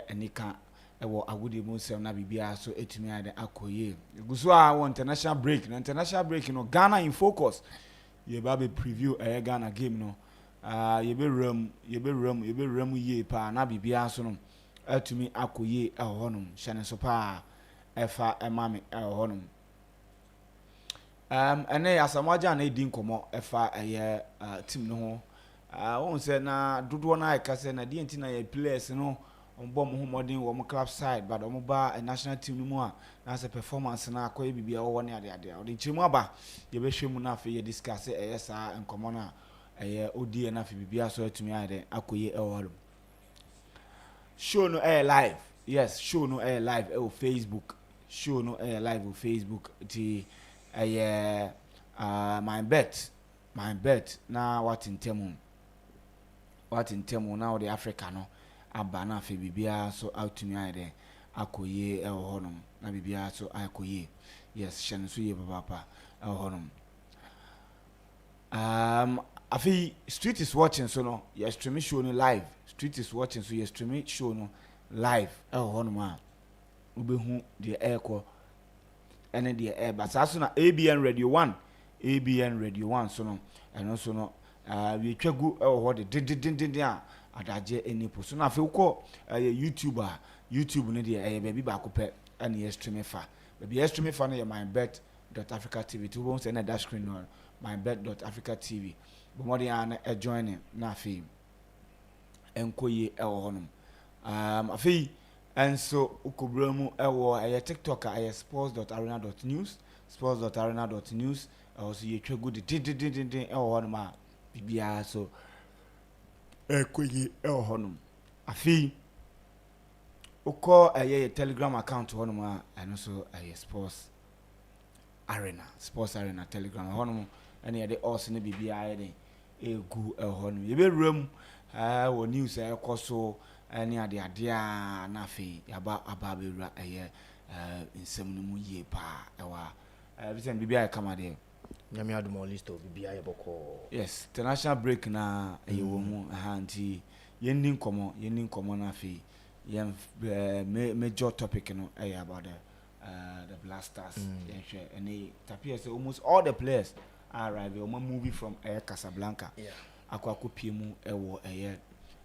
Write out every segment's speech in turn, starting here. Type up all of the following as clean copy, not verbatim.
enika ewo agudi mu nsem na bibia so etumi ade akoye guso a won international break no Ghana in focus ye ba be preview Ghana game no ye be ram ye pa na bibia so no atumi akoye ehonum hyene so pa efa emame ehonum ene asamaja na edi nkomo efa team no ho won say na dodo na ekase na die ntina ye players no ombo mo modern wo mo club side but omo ba a national team no mu a na say performance na akoye bibia wo ne ade o de nchiremu aba ye be hwemu na afi ye discuss sa nkomo na odi na afi bibia so atumi ade akoye ehonum show no live. Yes, show no live Facebook. Show no live on Facebook. The my bet now what in temu now the Africa no abana fe bibia so out to me ide akoye honum na bibia so akoye. Yes, shen so ye papa honum. Afi street is watching so no yes stream show no live. Street is watching so yes stream show no live honum a ubehu the air ko ene the air but aso na ABN Radio 1 so no and also no we twagu ho de din a adaje enipo so na afi ko YouTube ne de baby ba ko pe ene yes stream fa baby yes stream fa no ye MYBET.AFRICA TV to won say na that screen no MYBET.AFRICA TV bomodi an join na afi enkoye honum afi and so ukobramu TikTok sports.arena.news also ye twegu din honum bibia so enkoye honum afi uko Telegram account honum and so sports arena Telegram honum and ye de also ne bibia ye egu honum ye be room wo news ekoso ani ade na afi yaba ababewura nsem no mu ye pa ewa bisan bibia kama de nyame adumo listo bibia ye boko. Yes, international break na wo mu anti yenni nkomo na afi yen major topic no about the Blasters and tapia say almost all the players arrive o movie from Casablanca akwa piemu ewo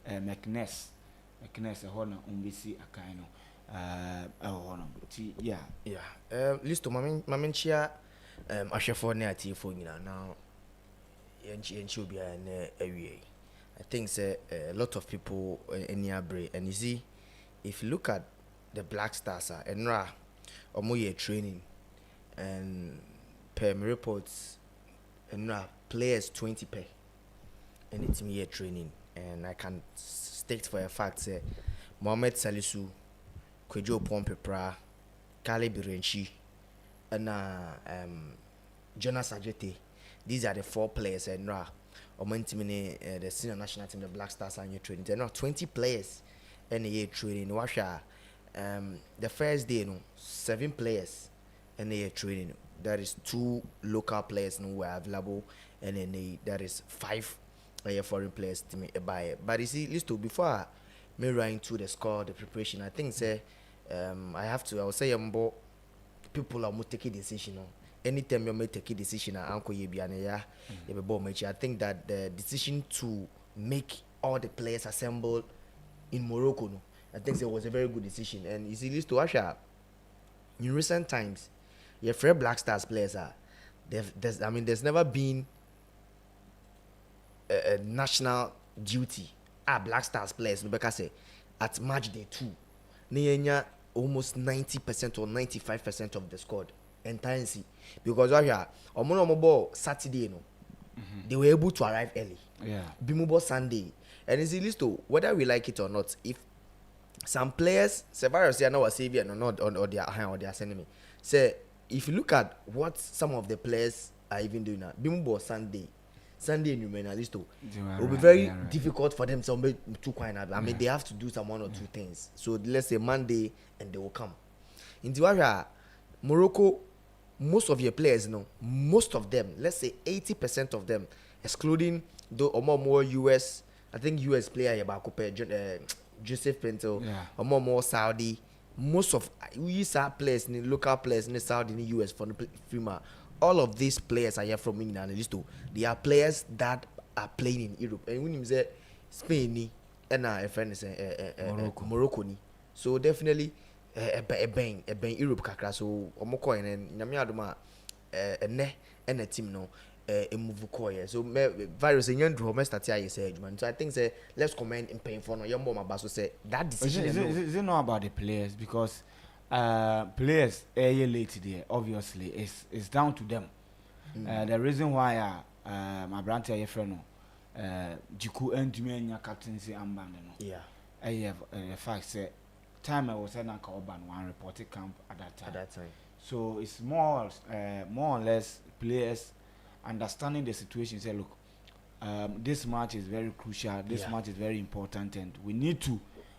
McNess ehona umbisi akaino ehona ti listo maminchia ahwefo na atifo nyina now yenchi obi na awie. I think say a lot of people in Yabre and you see if you look at the Black Stars enra omoye training and per reports enra players 20 pay and it's me training and I can state for a fact say Mohamed Salisu, Kwejo Pompepra, Kale Birenchi and Jonas Ajete. These are the 4 players and the senior national team, the Black Stars and your training. There are 20 players in the year training. Washa the first day 7 players in the year training. There is 2 local players who were available and then there is 5 foreign players to me buy. But you see, listen, before me run into the score, the preparation, I think say I will say people are taking decision. Anytime you make take a decision, I think that the decision to make all the players assemble in Morocco, I think it was a very good decision. And you see, listen, Asha, in recent times, your Fred Black Stars players there's never been a national duty Black Stars players because at match day 2 Niyenya almost 90% or 95% of the squad entirely because omono Saturday they were able to arrive early. Bimubo Sunday and it's listo whether we like it or not, if some players Severus are not Savior or not or their enemy say if you look at what some of the players are even doing now, Bimubo Sunday numeralisto, it will be very difficult for them to quiet. I mean, they have to do some 1 or 2 things. So let's say Monday, and they will come. In the Morocco, most of your players, most of them, let's say 80% of them, excluding the more US, I think US player Joseph Pinto, Yeah. more Saudi. Most of we use our players, in the local players in the Saudi, in the US for the FIMA. All of these players are here from England. They are players that are playing in Europe. And when you say Spain, and a friend is Morocco. So definitely a bang Europe kakra. So omoko and nyame adoma ene a team no a move koye. So virus in yandro me start here say man. So I think say let's comment in pain for no yambo my baso say that decision. Is it not about the players? Because players a year late there, obviously, it's down to them. The reason why my brand here friend Jiku and Jumenya captaincy armband no. Yeah. I have the fact say time I was in Urban one reported camp at that time. So it's more or less players understanding the situation. Say, look, this match is very crucial. This match is very important, and we need to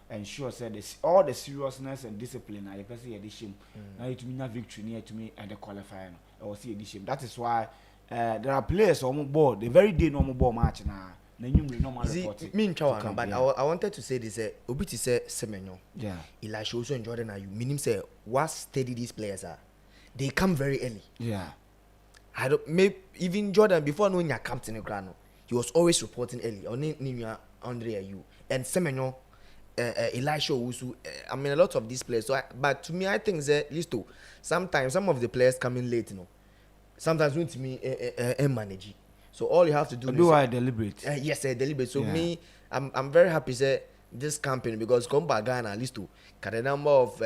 ensure say all the seriousness and discipline. I can see addition. Now to me, victory near to me at the qualifying. I will see addition. That is why there are players on board. The very day normal ball match now. But I wanted to say this. Obiti say Semenyo. Yeah. Elisha also and Jordan are you. Meaning say what steady these players are. They come very early. Yeah. I don't maybe even Jordan before knowing your captain in Grano, he was always reporting early. Only Nimia Andre Ayew and Semenyo, Elisha Owusu. I mean a lot of these players. So but to me I think that listo. Sometimes some of the players come in late, Sometimes when to me manage. So all you have to do is deliberate. Yes, deliberate. So me, I'm very happy say this campaign because come back Ghana at least to the number of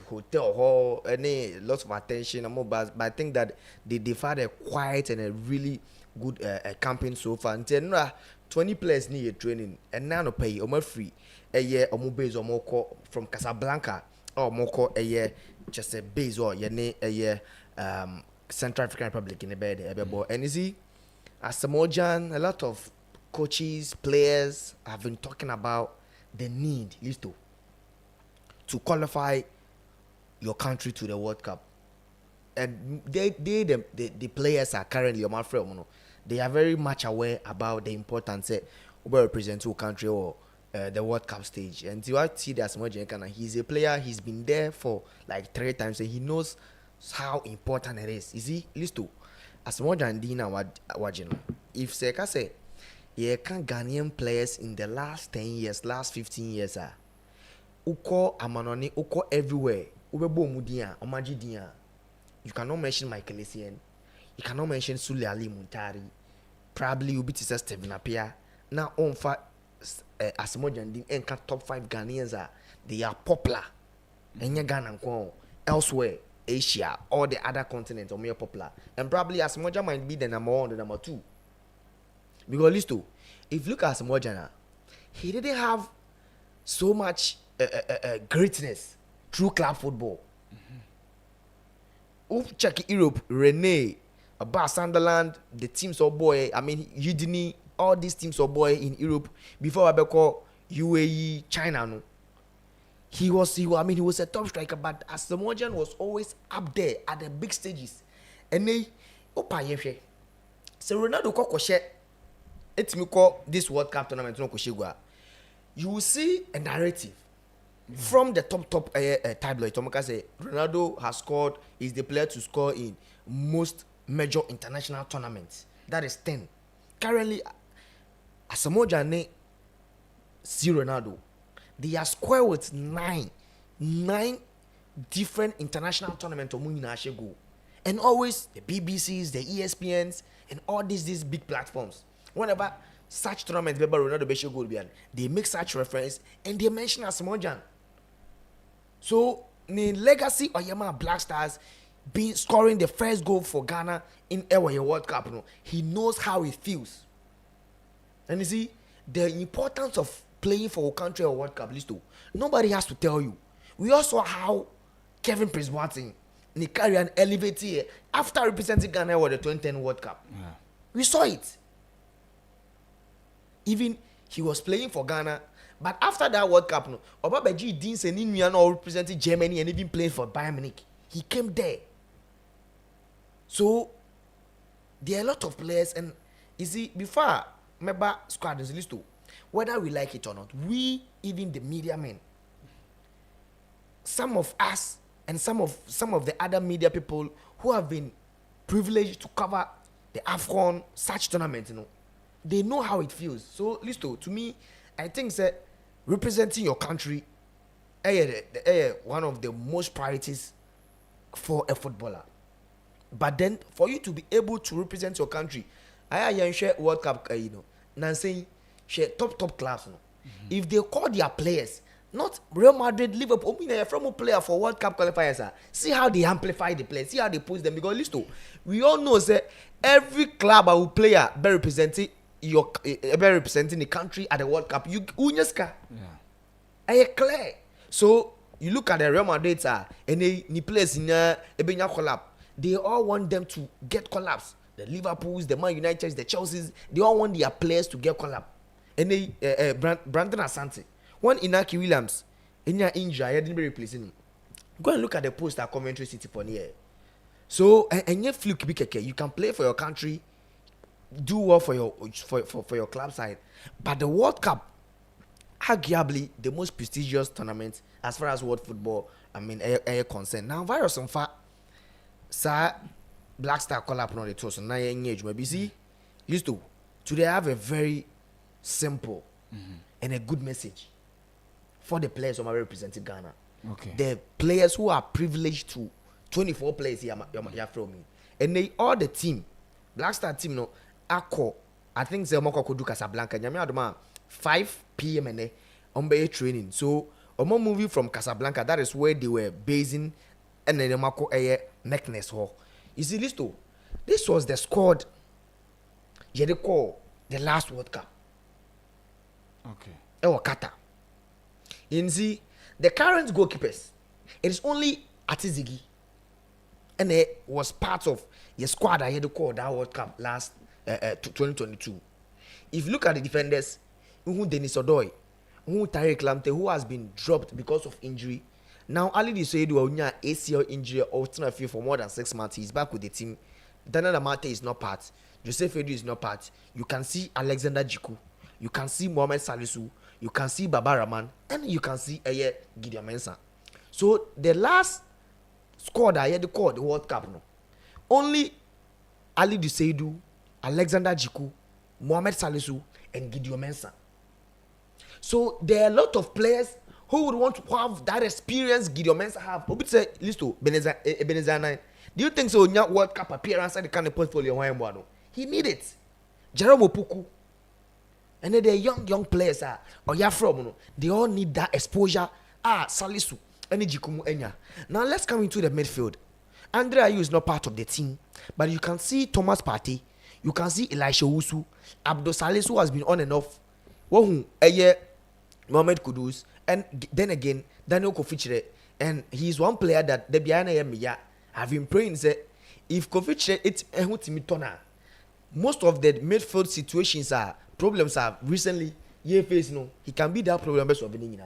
hotel hall any lots of attention but I think that they've had a quiet and a really good campaign so far. And 20 players need training and now no pay free a year or base or from Casablanca or more a year just a base or a year Central African Republic in the bed, and you see, as Samojan, a lot of coaches, players have been talking about the need, listo, to qualify your country to the World Cup. And the players are currently on my friend, they are very much aware about the importance of representing your country or the World Cup stage. And you see that Samojan, he's a player, he's been there for like 3 times, and he knows how important it is. You see, listo, as more than Dina Wajino. If Seka say, you can Ghanaian players in the last 10 years, last 15 years, Uko Amanoni, Uko everywhere, Ubebo Mudia, Omajidia. You cannot mention Michael Essien. You cannot mention Sule Ali Muntari. Probably Ubiti Steven Apia. Now, on fa as more than the top 5 Ghanaians they are popular. And Ghana elsewhere. Asia or the other continents are more popular, and probably Asamoah might be the number 1 or the number 2. Because listo, if you look at Asamoah, he didn't have so much greatness through club football. Check Europe, Rene, Sunderland, the teams of boy. I mean, Udine, all these teams of boy in Europe before I call UAE, China. No. He was a top striker, but Asamoah was always up there at the big stages. And they, so Ronaldo Kokoshe, it's me call this World Cup tournament no Koshigwa. You will see a narrative from the top tabloid. Tomoka say Ronaldo has scored, is the player to score in most major international tournaments. That is 10. Currently, Asamoah see Ronaldo. They are square with 9 different international tournaments and always the BBCs, the ESPNs, and all these big platforms. Whenever such tournaments, they make such reference and they mention Asamoah. So the legacy of Yama Black Stars being scoring the first goal for Ghana in a World Cup, he knows how it feels. And you see the importance of playing for a country or World Cup list. Nobody has to tell you. We also saw how Kevin Prince Boateng carry an elevator after representing Ghana at the 2010 World Cup. Yeah. We saw it. Even he was playing for Ghana, but after that World Cup, Obabeji Deans and Inuano represented Germany and even played for Bayern Munich. He came there. So there are a lot of players, and you see, before remember squad is list. whether we like it or not, we, even the media men, some of us and some of the other media people who have been privileged to cover the AFCON such tournament, they know how it feels. So, Listo, to me, I think that representing your country one of the most priorities for a footballer. But then, for you to be able to represent your country, I share World Cup, Nancy, share top class. If they call their players, not Real Madrid, Liverpool, from a player for World Cup qualifiers, see how they amplify the players, see how they push them. Because listen, we all know that every club or player be representing the country at the World Cup. You unyeska, yeah, clear. So you look at the Real Madrid, and the players in Ebenya collab. They all want them to get collabs. The Liverpools, the Man United, the Chelseas, they all want their players to get collab. And they Brandon Asante, one Inaki Williams, in your injury, I didn't be replacing him. Go and look at the post at Coventry City for here. So and you fluke big, you can play for your country, do well for your club side, but the World Cup, arguably the most prestigious tournament as far as world football, concerned. Now, virus on fact. Sir, Black Star collab on the tour, so now you engage. But you see, used to today I have a very simple and a good message for the players who are representing Ghana. Okay. The players who are privileged to 24 players here from me, and they all the team, Black Star team, no, I think they could do Casablanca. Nyame adoma 5 p.m. and on training. So, moving from Casablanca, that is where they were basing. And then the neckness hall. You see, this was the squad they call the last World Cup. Okay. Or Qatar. You see, the current goalkeepers, it is only Atizigi. And it was part of the squad I had to call that World Cup last 2022. If you look at the defenders, Denis Odoi, Tariq Lamptey, who has been dropped because of injury. Now, Ali Diseidu Onya ACL injury alternate field for more than 6 months. He's back with the team. Daniel Amate is not part. Joseph Edu is not part. You can see Alexander Jiku. You can see Mohamed Salisu. You can see Baba Rahman. And you can see Gideon Mensah. So, the last squad I had to call the World Cup. No. Only Ali Diseidu, Alexander Jiku, Mohamed Salisu, and Gideon Mensah. So, there are a lot of players who would want to have that experience Gideon Mensah have. Obi say, Listo, Benezana. Do you think so? Nya World Cup appearance at the kind of portfolio he need it. Jerome Opoku. And then the young players or from they all need that exposure. Salisu, any Jikumu Enya. Now let's come into the midfield. Andre Ayew is not part of the team, but you can see Thomas Partey, you can see Elisha Wusu, Abdul Salisu has been on and off. Mohamed Kudus. And then again, Daniel Kofichire, and he's one player that the Biana have been praying say if Kofichire it's a most of the midfield situations problems are recently face he can be that problem best of okay.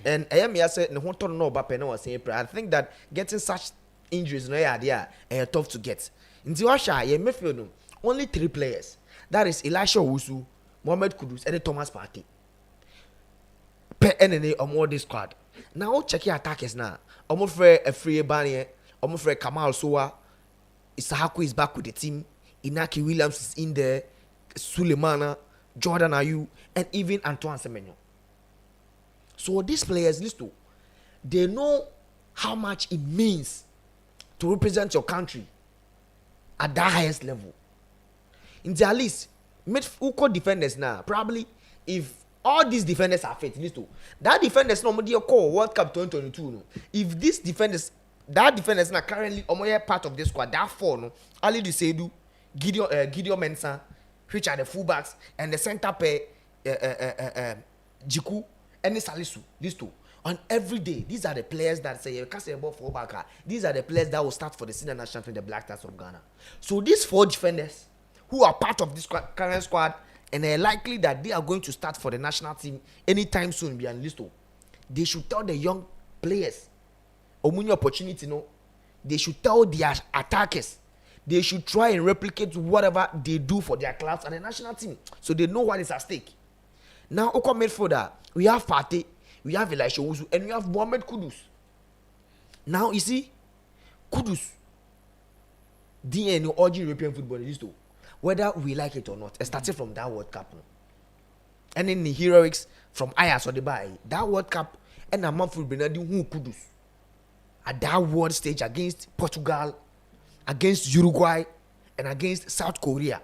And I am here say no one know about Pena was saying I think that getting such injuries no idea tough to get. In Tiwasha, midfield only 3 players. That is Elisha Wusu, Mohamed Kudus, and Thomas Partey. Per NNA or more this squad. Now check your attackers now. Almost for a free Bani, almost for Kamal Soa. Isahaku is back with the team. Inaki Williams is in there. Sulemana, Jordan Ayew, and even Antoine Semenyo. So these players, listen, they know how much it means to represent your country at that highest level. In their list, who call defenders now? Probably if all these defenders are fit. Listen, that defenders normally call World Cup 2022. No? If these defenders, that defenders now currently part of this squad, that 4, no, Ali Diseidu, Gideon Mensah, which are the fullbacks, and the center pair, Jiku, and Salisu. These 2. On every day, these are the players that say, these are the players that will start for the senior national team, the Black Stars of Ghana. So these 4 defenders who are part of this current squad, and they're likely that they are going to start for the national team anytime soon, they should tell the young players, opportunity, no, they should tell their attackers, they should try and replicate whatever they do for their clubs and the national team, so they know what is at stake. Now, Oko midfielder, we have Partey, we have Elisha Owusu, and we have Mohamed Kudus. Now, you see, Kudus, DNA all European football is too. Whether we like it or not, it started from that World Cup. And in the heroics from Ajax or the Bay, that World Cup, and a month will be who Kudus at that world stage against Portugal, against Uruguay, and against South Korea.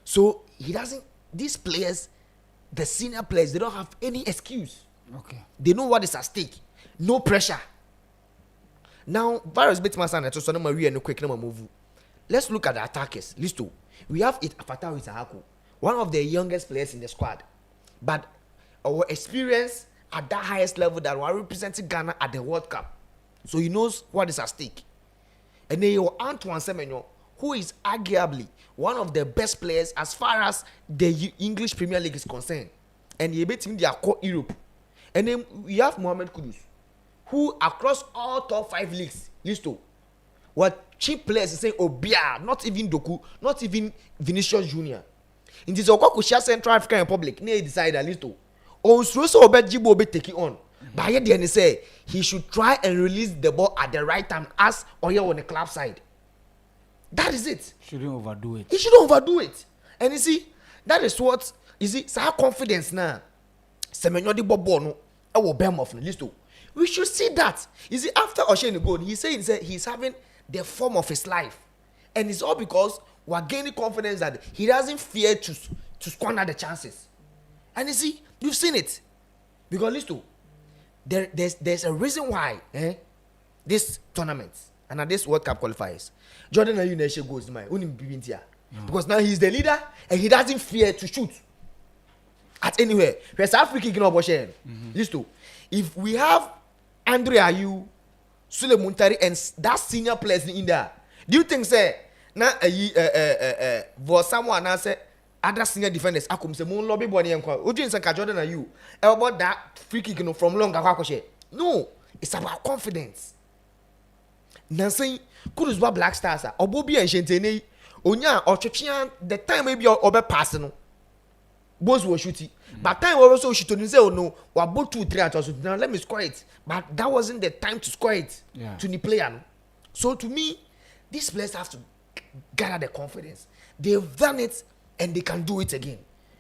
So he doesn't, these players, the senior players, they don't have any excuse. Okay. They know what is at stake. No pressure. Now, virus bit my son, so no Maria no quick no move. Let's look at the attackers. Listo. We have it Afatahu Isahako, one of the youngest players in the squad. But our experience at that highest level that we are representing Ghana at the World Cup. So he knows what is at stake. And then you have Antoine Semenyo, who is arguably one of the best players as far as the English Premier League is concerned. And he beat him their core Europe. And then we have Mohamed Kudus, who across all top 5 leagues, listo, what cheap players is saying, Obia, not even Doku, not even Vinicius Junior. In this Okokusha Central African Republic, they decided, listo, on so Obejibo be taking on. But yet they say he should try and release the ball at the right time as Oya on the club side. That is it. Shouldn't overdo it. He shouldn't overdo it. And you see, that is what, you see, so confidence now. Semenyo di bobo no, I will bear off no listo. We should see that. You see, after Oshane goal, he's saying he's having the form of his life. And it's all because we're gaining confidence that he doesn't fear to squander the chances. And you see, you've seen it. Because listen, there's a reason why this tournament and at this World Cup qualifiers, Jordan Ayew goes my own because now he's the leader and he doesn't fear to shoot at anywhere. Whereas Africa can overshare. Listen, if we have Andre Ayew, Sule Muntari, and that senior players in there, do you think say na for someone now say other senior defenders akum say mon lobby body enko oju nsan ka Jordan Ayew about that free kick from long akwa share? No, it's about confidence. Nancy Kudus ba Black Stars obobi en shentene onya otwetwe the time maybe obe pass no both were shooting, but time also shoot to say, oh no, we are both 2-3 at us. Now let me score it. But that wasn't the time to score it to the player. No? So to me, these players have to gather the confidence. They've done it and they can do it again.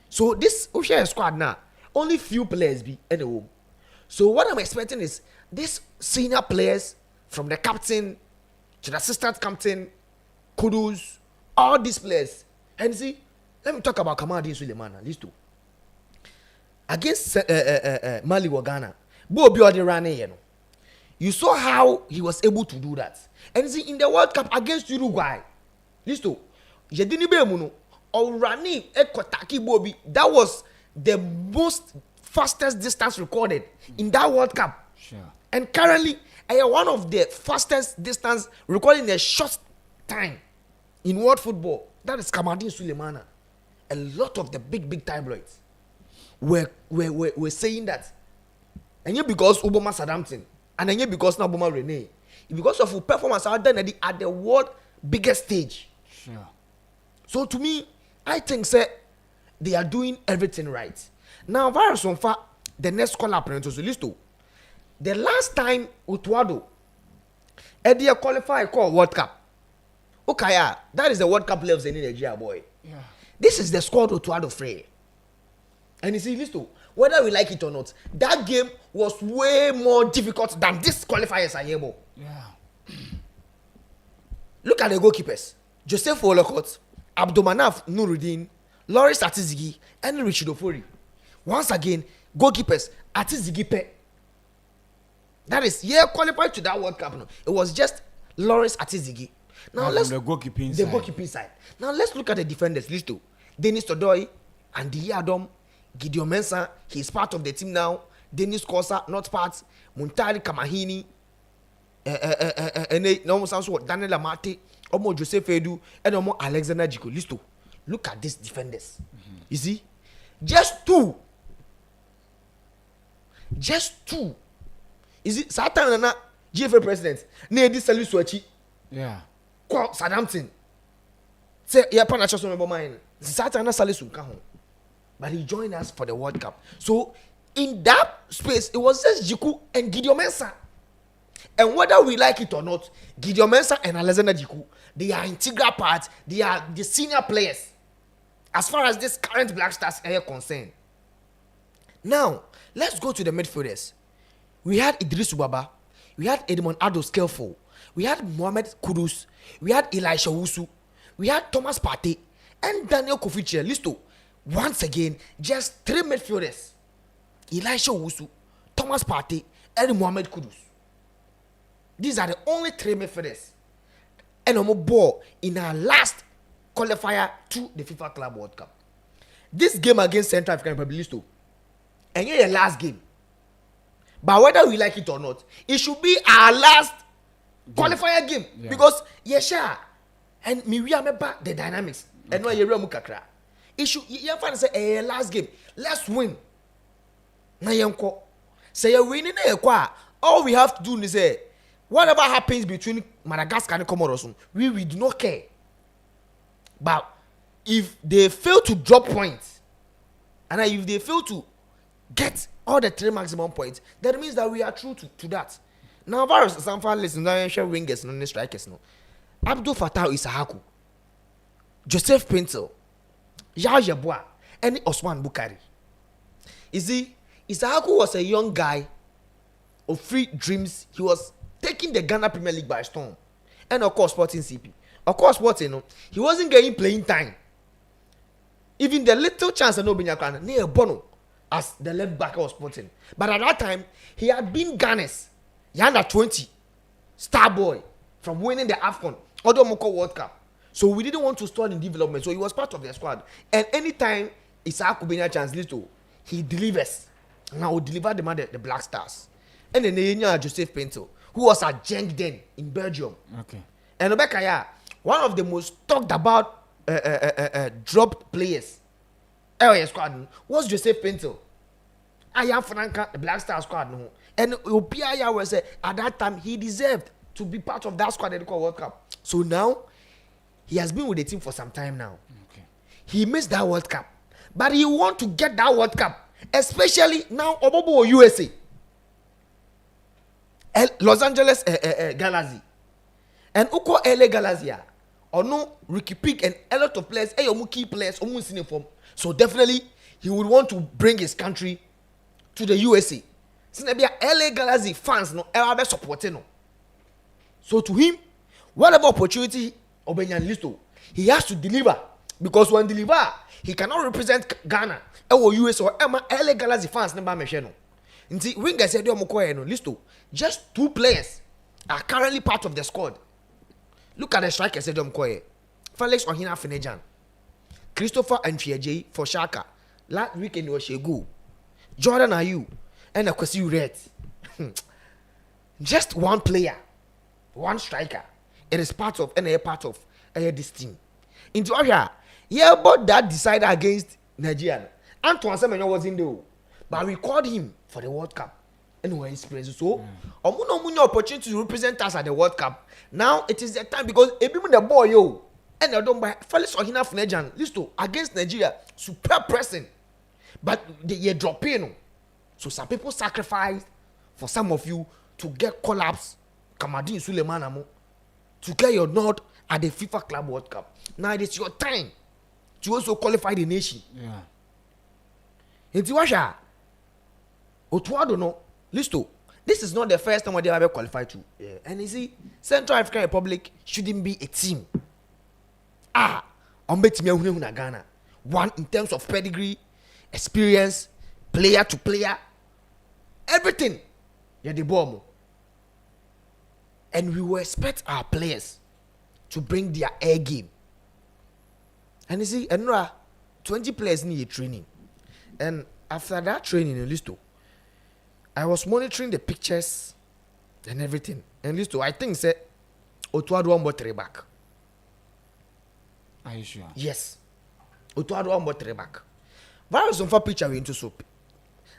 So this Ocean squad now, only few players be in the home. So what I'm expecting is these senior players, from the captain to the assistant captain, Kudus, all these players, and see. Let me talk about Kamadi Sulemana. Listen. Against Mali or Ghana, Bobi Odirane, you saw how he was able to do that. And see, in the World Cup against Uruguay, listen, Jedini Bemuno or Rani Ekotaki Bobi, that was the most fastest distance recorded in that World Cup. Sure. And currently, one of the fastest distance recorded in a short time in world football. That is Kamadi Sulemana. A lot of the big tabloids were saying that, and yet because Obama Southampton, and then yet because now Obama Rene, because of her performance out there at the world biggest stage. Sure. So to me, I think say they are doing everything right. Now, virus on far the next call up to listo. The last time Utuado Eddie qualified call World Cup. Okay, that is the World Cup levels in Nigeria, boy. Yeah. This is the squad of Tuado Frey. And you see, listen, whether we like it or not, that game was way more difficult than this qualifiers are able. Yeah. Look at the goalkeepers. Joseph Olokot, Abdomanaf Nuruddin, Loris Atizigi, and Richard Ofori. Once again, goalkeepers, Atizigi Pe. That is, qualified to that World Cup. No. It was just Loris Atizigi. Now let's the goalkeeping side. Now let's look at the defenders. Listo. Dennis Todoi, Andy Adam, Gideon Mensah, he's part of the team now. Dennis Kosa, not part. Muntari Kamahini, Daniel Amate, Omo Joseph Edu, and Omo Alexander Jiko. Listo. Look at these defenders. You see? Just two. Is it Satan and GFA president? Nedi Salu Swachi. Yeah. Southampton. Say, yeah, Panacho so mine. Satan and Salisu Kahon. but he joined us for the World Cup. So in that space, it was just Jiku and Gideon Mensah. And whether we like it or not, Gideon Mensah and Alexander Jiku, they are integral parts. They are the senior players as far as this current Black Stars are concerned. Now, let's go to the midfielders. We had Idris Ubaba, we had Edmond Ado Skillful, we had Mohamed Kudus, we had Elisha Wusu, we had Thomas Partey, and Daniel Kofichi. Listo. Once again, just 3 midfielders: Elisha Wusu, Thomas Partey, and Mohamed Kudus. These are the only 3 midfielders. And I'm ball in our last qualifier to the FIFA Club World Cup. This game against Central African Republic, Listo, and your last game. But whether we like it or not, it should be our last qualifier game. Yeah. Because sure. And me remember the dynamics. And no kakra. It should you find say last game. Let's win. Na yenko. Say you winning all we have to do is say whatever happens between Madagascar and Comoros, we do not care. But if they fail to drop points, and if they fail to get all the 3 maximum points, that means that we are true to that. Now, virus some far listen, now share wingers, no strikers, no. Abdul Fattah Isahaku, Joseph Pinto, Yaya Boa, and Osman Bukari. You see, Isahaku was a young guy of free dreams. He was taking the Ghana Premier League by storm, and of course, Sporting CP. Of course, he wasn't getting playing time. Even the little chance of no being a near Bono as the left back was Sporting. But at that time, he had been Ghana's under 20 star boy from winning the AFCON Odomoko World Cup. So we didn't want to stall in development. So he was part of the squad. And anytime Isaac Kubenya chance little, he delivers. Now he delivered the Black Stars. And then Nenya Joseph Pinto, who was at Genk then in Belgium. Okay. And Obekaya, one of the most talked about dropped players squad was Joseph Pinto. I am Franca, the Black Star squad. No. And Opiaya was at that time he deserved to be part of that squad at the World Cup. So now he has been with the team for some time now. Okay. He missed that World Cup, but he want to get that World Cup, especially now Obobo USA, Los Angeles Galaxy, and Uko LA Galaxy. Or no, Ricky Pick and a lot of players, key players, almost in form. So definitely he would want to bring his country to the USA. Since LA Galaxy fans no ever supporting no. So to him, whatever opportunity Obenyan listo, he has to deliver. Because when deliver, he cannot represent Ghana or US or LA Galaxy fans never mention no. Nti Winger said no listo. Just 2 players are currently part of the squad. Look at the striker said Felix Ohina Finejan, Christopher Nfiaje for Shaka. Last weekend was Shegu, Jordan Ayew, and Akwesi Red. Just 1 player, 1 striker. It is part of this team. Into area, but that decided against Nigeria. Antoine Semenyo was in there, but we called him for the World Cup. Anyway, his presence. So, no opportunity to represent us at the World Cup. Now it is the time because even the boy and they don't buy Felix Ohina Finejan listo against Nigeria, super pressing, but they drop in. So some people sacrifice for some of you to get collapse. Kamadin Suleiman to get your nod at the FIFA Club World Cup. Now it is your time to also qualify the nation. Yeah. Into Washa, Otuado no listo. This is not the first time they ever qualified to. Yeah. And you see, Central African Republic shouldn't be a team. Ghana. One in terms of pedigree, experience, player to player, everything. Yeah, the bomb. And we will expect our players to bring their air game. And you see, 20 players need training. And after that training, listo, I was monitoring the pictures and everything. And listo, I think say Otuado one more 3 back. Are you sure? Yes. Otuado one more 3 back. Virus on for picture we into soap.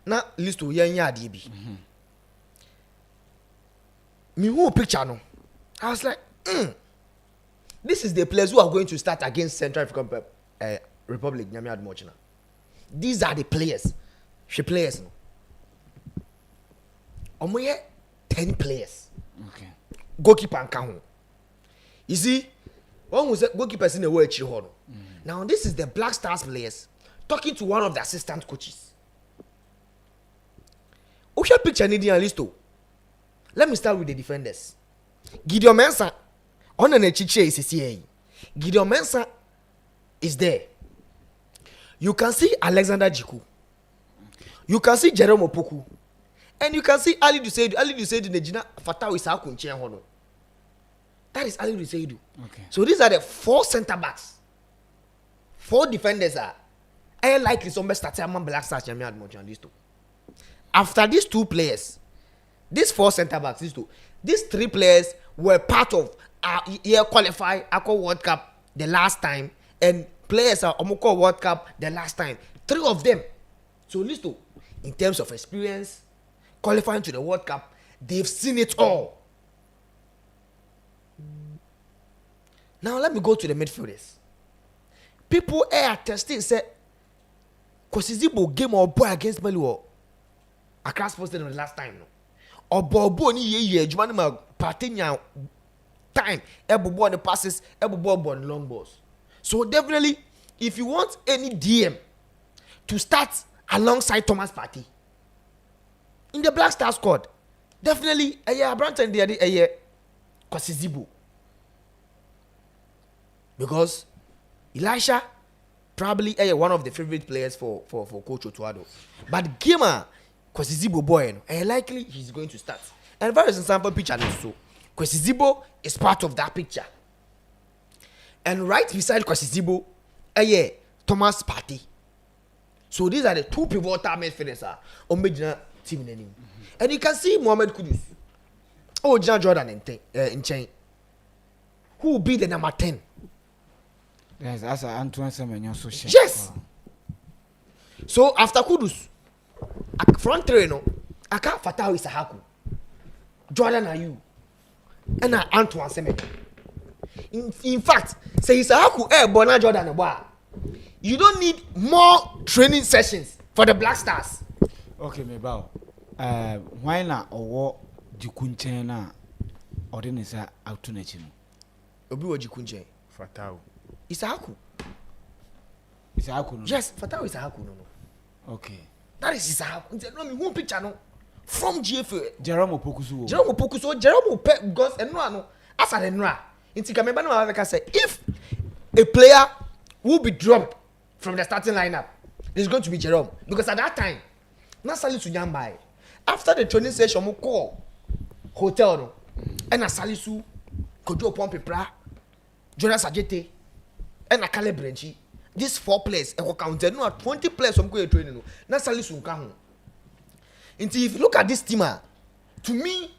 Now listo yanya DB. Me who picture no. I was like, this is the players who are going to start against Central African Republic. Nyame Admochina. these are the players. She players. Omoye 10 players. Okay. Goalkeeper and Kahun. You see, one was goalkeepers in the world. Now this is the Black Stars players talking to one of the assistant coaches. Osha picture Nidian listo. Let me start with the defenders. Gideon Mensah on an Echiche is CCA. Gideon Mensah is there. You can see Alexander Jiku. You can see Jerome Opoku. And you can see Ali Duseidu. Ali Duseidu Nejina Fatawu Isaku Nchen Hono. That is Ali Duseidu. Okay. So these are the 4 center backs. 4 defenders are. I like Isombe starting among Black Stars Champion Mondialisto. After these 2 players, these 4 center backs, these 3 players were part of year qualify Aqua World Cup the last time, and players are Omoko World Cup the last time. 3 of them. So listen, in terms of experience, qualifying to the World Cup, they've seen it all. Now let me go to the midfielders. People are testing say Kosizibo game or boy against Melu Accra Sports Stadium the last time. No, or Bobo ni ye Jumani ma partinya time. Every ball the passes, every ball on long balls. So definitely, if you want any DM to start alongside Thomas Partey in the Black Star squad, definitely Branton the Kosizibo. Because Elisha probably one of the favorite players for Coach Otuado. But Gamer Kosizibo boy, likely he's going to start. And very sample picture also. Kosizibo is part of that picture. And right beside Kosizibo, Thomas Partey. So these are the 2 pivotal midfielders on the team name. And you can see Mohamed Kudus. Oh, Jordan in chain. Who will be the number 10? Yes, that's Antoine Semenyo so shit. Yes. So after Kudus, front 3 Aka Fatawu Isahaku, Jordan Ayew, and Antoine Semenyo. In fact, say Isahaku Bona Jordan Aboa. You don't need more training sessions for the Black Stars. Okay, Mebao. Why not or Jikunche na ordinisa autunechino? Obi wa Jikunche. Fatawu. Isahaku. Isahaku no. Yes, Fatawu Isahaku no. Okay. That is Isahaku. No me one picture no from GFA. Jerome Opoku. Jerome Opoku so Jerome Opoku because enwa no asa the nwa. Inti ka member no America say if a player will be dropped from the starting lineup, it's going to be Jerome because at that time na Salisu Nyambai after the training session mo call hotel no and na Salisu Kojo Pompepra Jonas Ajete and a Calebrenchi. These 4 players and counted no 20 players from go training no. Na Salisu nka ho. If you look at this team, to me,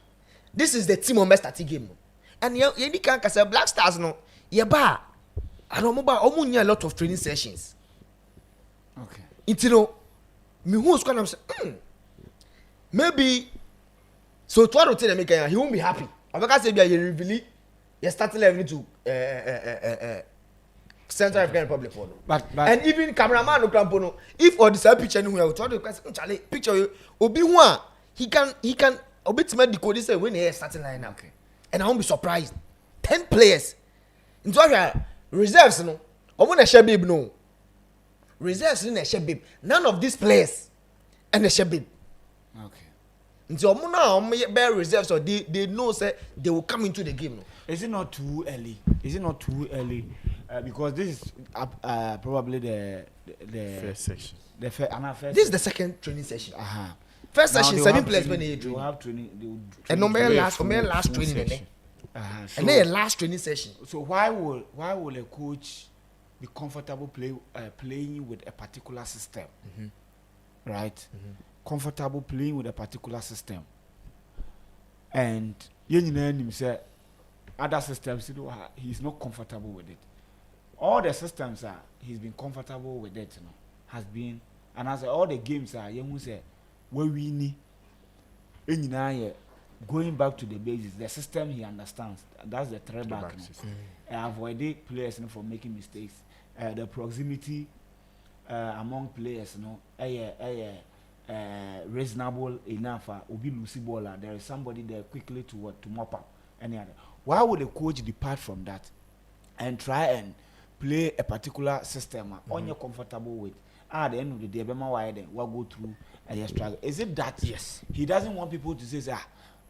this is the team on best starting game. And you can say Black Stars no. Yeba, I don't remember a lot of training sessions. Okay. You know, me who's gonna say, maybe so to what tell make he won't be happy. I because say you reveal you starting level to Central African Republic for no. But and even cameraman no crampono if or this picture anywhere to the question Charlie picture obi one he can obitima decode say when he starting line now. Okay. And I won't be surprised 10 players into our reserves no omo na share babe no reserves na share babe none of these players and the share babe. Okay. Until omo bear reserves or they know say they will come into the game no. Is it not too early? Because this is probably the First section. The first. This is the second training session. First Now session they will 7 have players training- when they they will train. have training. They will And train no together. last training and then. So, And then a last training session. so why will a coach be comfortable playing with a particular system? Right? Comfortable playing with a particular system. And you say other systems, he's not comfortable with it. All the systems he's been comfortable with it, has been, and as all the games say where we need going back to the basics, the system he understands. That's the three back. Avoid players from making mistakes. The proximity among players, reasonable enough. Obi lose ball, there is somebody there quickly to mop up. Any other? Why would the coach depart from that and try and play a particular system on you're comfortable with? At the end of the day, we'll go through a struggle. Is it that he doesn't want people to say,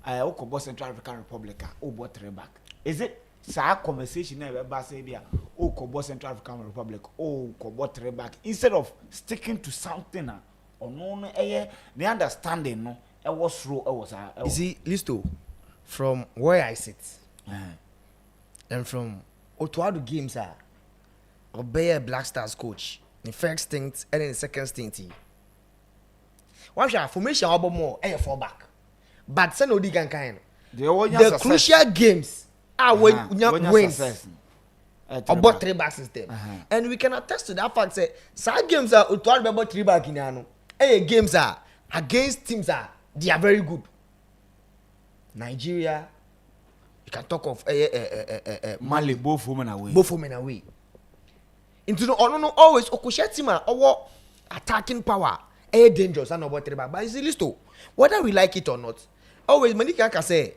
Okobo Central African Republic, but back? Is it sa conversation never say there, Okobo Central African Republic, Kobo back, instead of sticking to something or no, the understanding no, it was through, You see, Listo, from where I sit, and from Otuado games obey a Black Stars coach. The first stint and then the second stint. One shot formation album more a fallback. But send no digan kind. The crucial games are when you wins about 3-back system. And we can attest to that fact say side games are about 3-back in ano. Games are against teams they are very good. Nigeria, you can talk of Mali, both women away. Into no always Okushetima our attacking power dangerous and about 3-back. But it's listo. Whether we like it or not, always Manika can say,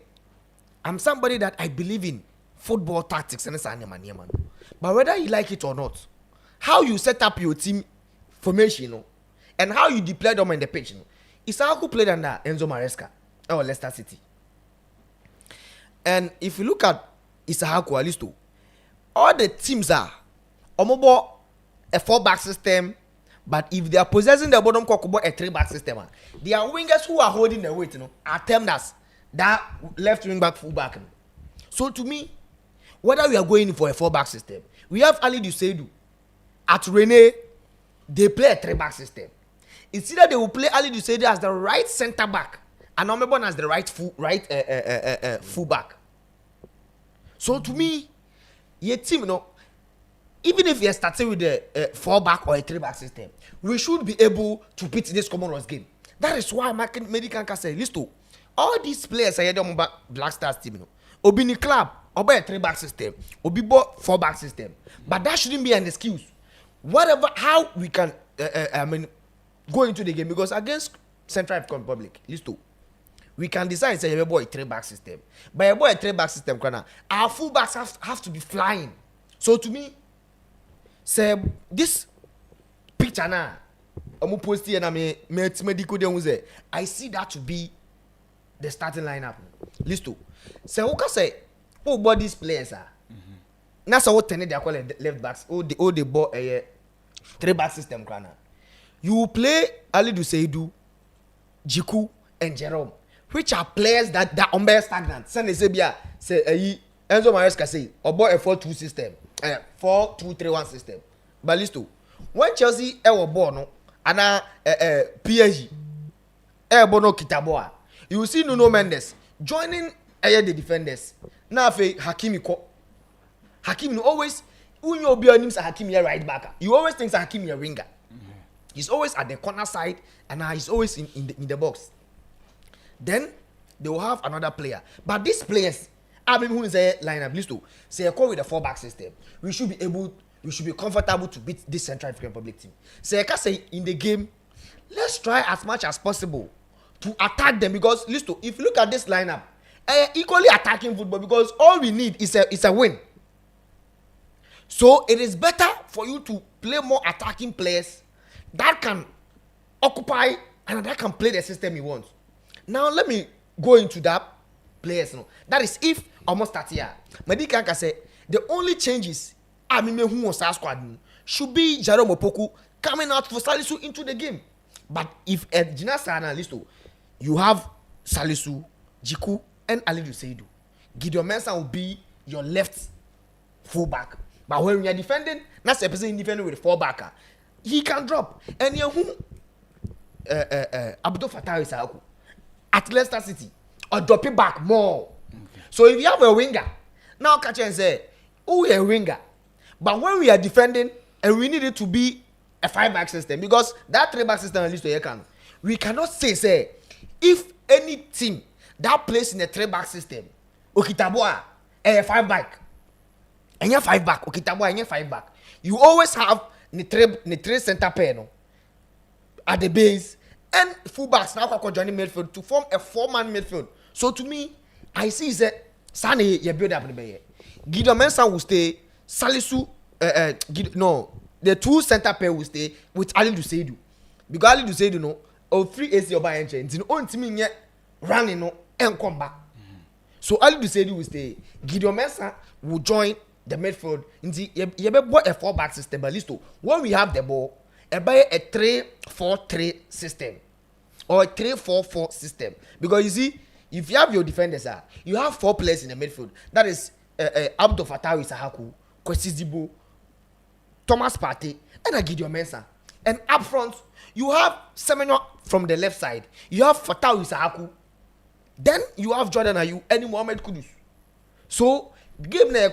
I'm somebody that I believe in football tactics and man. But whether you like it or not, how you set up your team formation, and how you deploy them in the pitch, Isaku played under Enzo Maresca or Leicester City. And if you look at Isaku Alisto, all the teams are Omobo a 4-back system, but if they are possessing the bottom cock about a 3-back system, they are wingers who are holding the weight, are termed as that left wing back, full back. So to me, whether we are going for a 4-back system, we have Ali Duseidu at Rene, they play a 3-back system. It's either they will play Ali Duseidu as the right center back and Omebon as the right full back. So to me, your team, even if you're starting with a 4-back or a 3-back system, we should be able to beat this Commonwealth game. That is why Medican can say, Listo, all these players are here Black Stars team. Obi ni club, obi a 3-back system, obi bo 4-back system. But that shouldn't be an excuse. Whatever, how we can, go into the game, because against Central African Republic, Listo, we can decide say a boy 3-back system. But a boy 3-back system, our full-backs have to be flying. So to me, say this picture now, I'm posting and I see that to be the starting lineup. Listo. Say who can say, but these players are. Now so what they call left backs. They bought a 3-back system. You play Ali Duseidu, Jiku, and Jerome, which are players that are stagnant. Send the Sebia say Enzo Maresca say about a 4-2 system. 4-2-3-1 system. But listo, when Chelsea was born, and PSG, Bono Kitaboa, you see Nuno Mendes joining the defenders. Now, Hakimi always, when you be names Hakimi a right back, you always think Hakimi a winger. He's always at the corner side, and he's always in the box. Then they will have another player, but these players. Who is a lineup? Listo. Say a call with a 4-back system. We should be comfortable to beat this Central African Republic team. Say I can say in the game, let's try as much as possible to attack them, because Listo, if you look at this lineup, equally attacking football, because all we need is a win. So it is better for you to play more attacking players that can occupy and that can play the system you want. Now let me go into that players. That is if almost 30 years. Medika can say the only changes who was our squad should be Jerome Opoku coming out for Salisu into the game. But if at Jinasa Listo, you have Salisu, Jiku, and Ali Duseidu, Gideon Mensah will be your left fullback. But when we are defending, that's a person defending with a 4-backer. He can drop. And you who Abdul Fattah is at Leicester City or drop it back more. So if you have a winger, now catch and say, oh, we are a winger. But when we are defending, and we need it to be a 5-back system, because that 3-back system at least we cannot say if any team that plays in a 3-back system, Okitaboa, a 5-back, and your 5-back, Okitaboa, and your 5-back, you always have ni three center pair no at the base and fullbacks now joining midfield to form a 4-man midfield. So to me, I see that Sane you build up the Gideon Mensah will stay. Salisu, the two center pair will stay with Ali Duseidu. Because Ali Duseidu no, or free AC or by entry, it's the only team yet running no and come back. So Ali Duseidu will stay. Gideon Mensah will join the midfield. You bought a 4-back system, but listo. When we have the ball, buy a 3-4-3 system or a 3-4-4 system. Because you see, if you have your defenders, you have 4 players in the midfield. That is Abdul Fattah Isahaku, Kwesi Zibo, Thomas Partey, and Gideon Mensah. And up front, you have Semenyo from the left side. You have Fattah Isahaku. Then you have Jordan Ayew and Mohamed Kudus. So, game na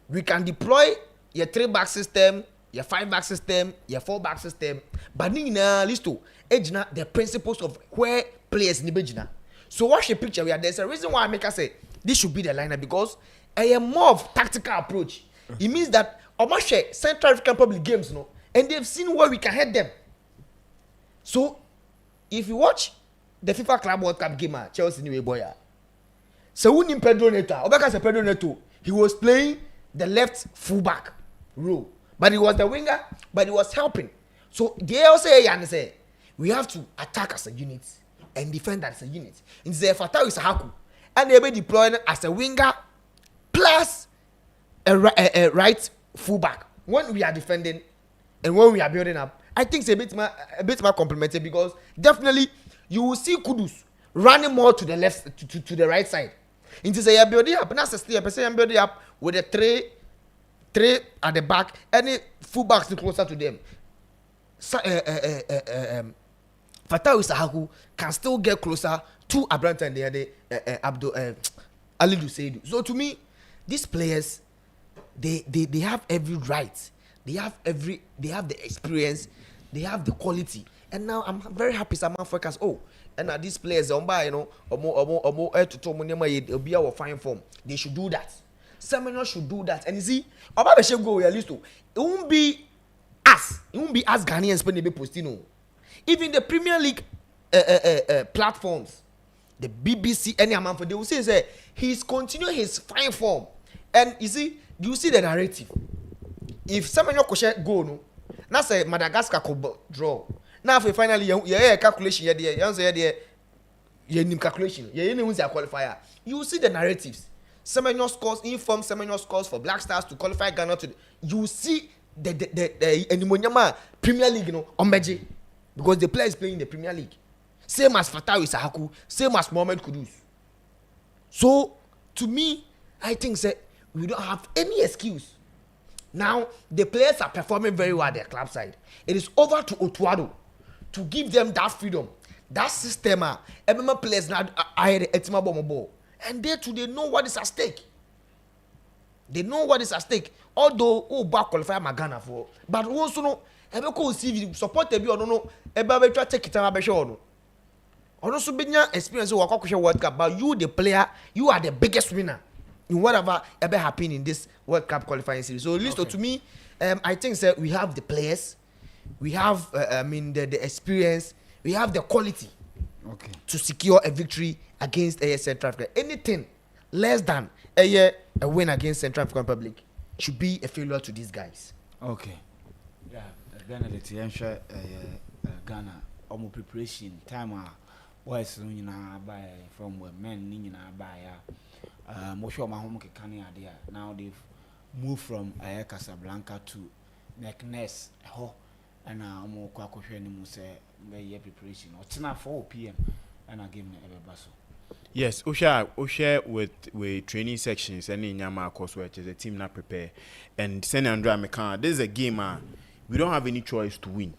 we can deploy your 3-back system, your 5-back system, your 4-back system. But na listo, ejina the principles of where players ni bejina. So watch the picture. There's a reason why I make us say this should be the lineup because I am more of tactical approach. It means that Omashe Central African Public Games, no, and they've seen where we can head them. So if you watch the FIFA Club World Cup game, Chelsea anyway, boy, so when Pedro Neto, Obaka said Pedro Neto, he was playing the left fullback role, but he was the winger, but he was helping. So they also say we have to attack as a unit and defend as a unit. In the Fattah Isahaku, and they be deployed as a winger plus a right fullback when we are defending and when we are building up. I think it's a bit more complementary because definitely you will see Kudus running more to the left to the right side. Into say building up, and that's a step. I'm building up with a three at the back, any fullbacks closer to them. Fattah Isahaku can still get closer to Abranta and the other Ali Duseidu. So to me, these players, they have every right, they have the experience, they have the quality, and now I'm very happy. Some focus. And now these players, fine form. They should do that. Semenyo should do that. And you see, go at least it won't be us. It won't be us Ghanaians when they be posting. Even the Premier League platforms, the BBC, any amount for they will say he's continuing his fine form. And you see the narrative. If Semenyo could go no, now say Madagascar could draw. Now for finally calculation calculation qualifier. You see the narratives. Semenyo scores inform Semenyo scores for Black Stars to qualify Ghana to you see the Enimonyama Premier League Ombeji because the player is playing in the Premier League. Same as Fattah Isahaku, same as Mohamed Kudus. So to me, I think that we don't have any excuse. Now the players are performing very well at their club side. It is over to Otuado to give them that freedom, that system. MMA players now are and they know what is at stake. They know what is at stake. Although back qualify Ghana for, but also no, see support the or no, try take it out no. Also be experience World Cup, but you the player, you are the biggest winner in whatever ever happened in this World Cup qualifying series. So, listo to me, I think that we have the players, we have the experience, we have the quality to secure a victory against Central Africa. Anything less than a win against Central African Republic should be a failure to these guys. Okay. Yeah, Ghana the Ghana almost preparation time boys buy from where men buy most of my home idea. Now they've moved from Casablanca to Meknes and more preparation or 4 p.m. and I give me a basso. Yes, Osha with training sections and in Yama coursework as a team not prepare. And Sen Andrea Mekan, this is a game we don't have any choice to win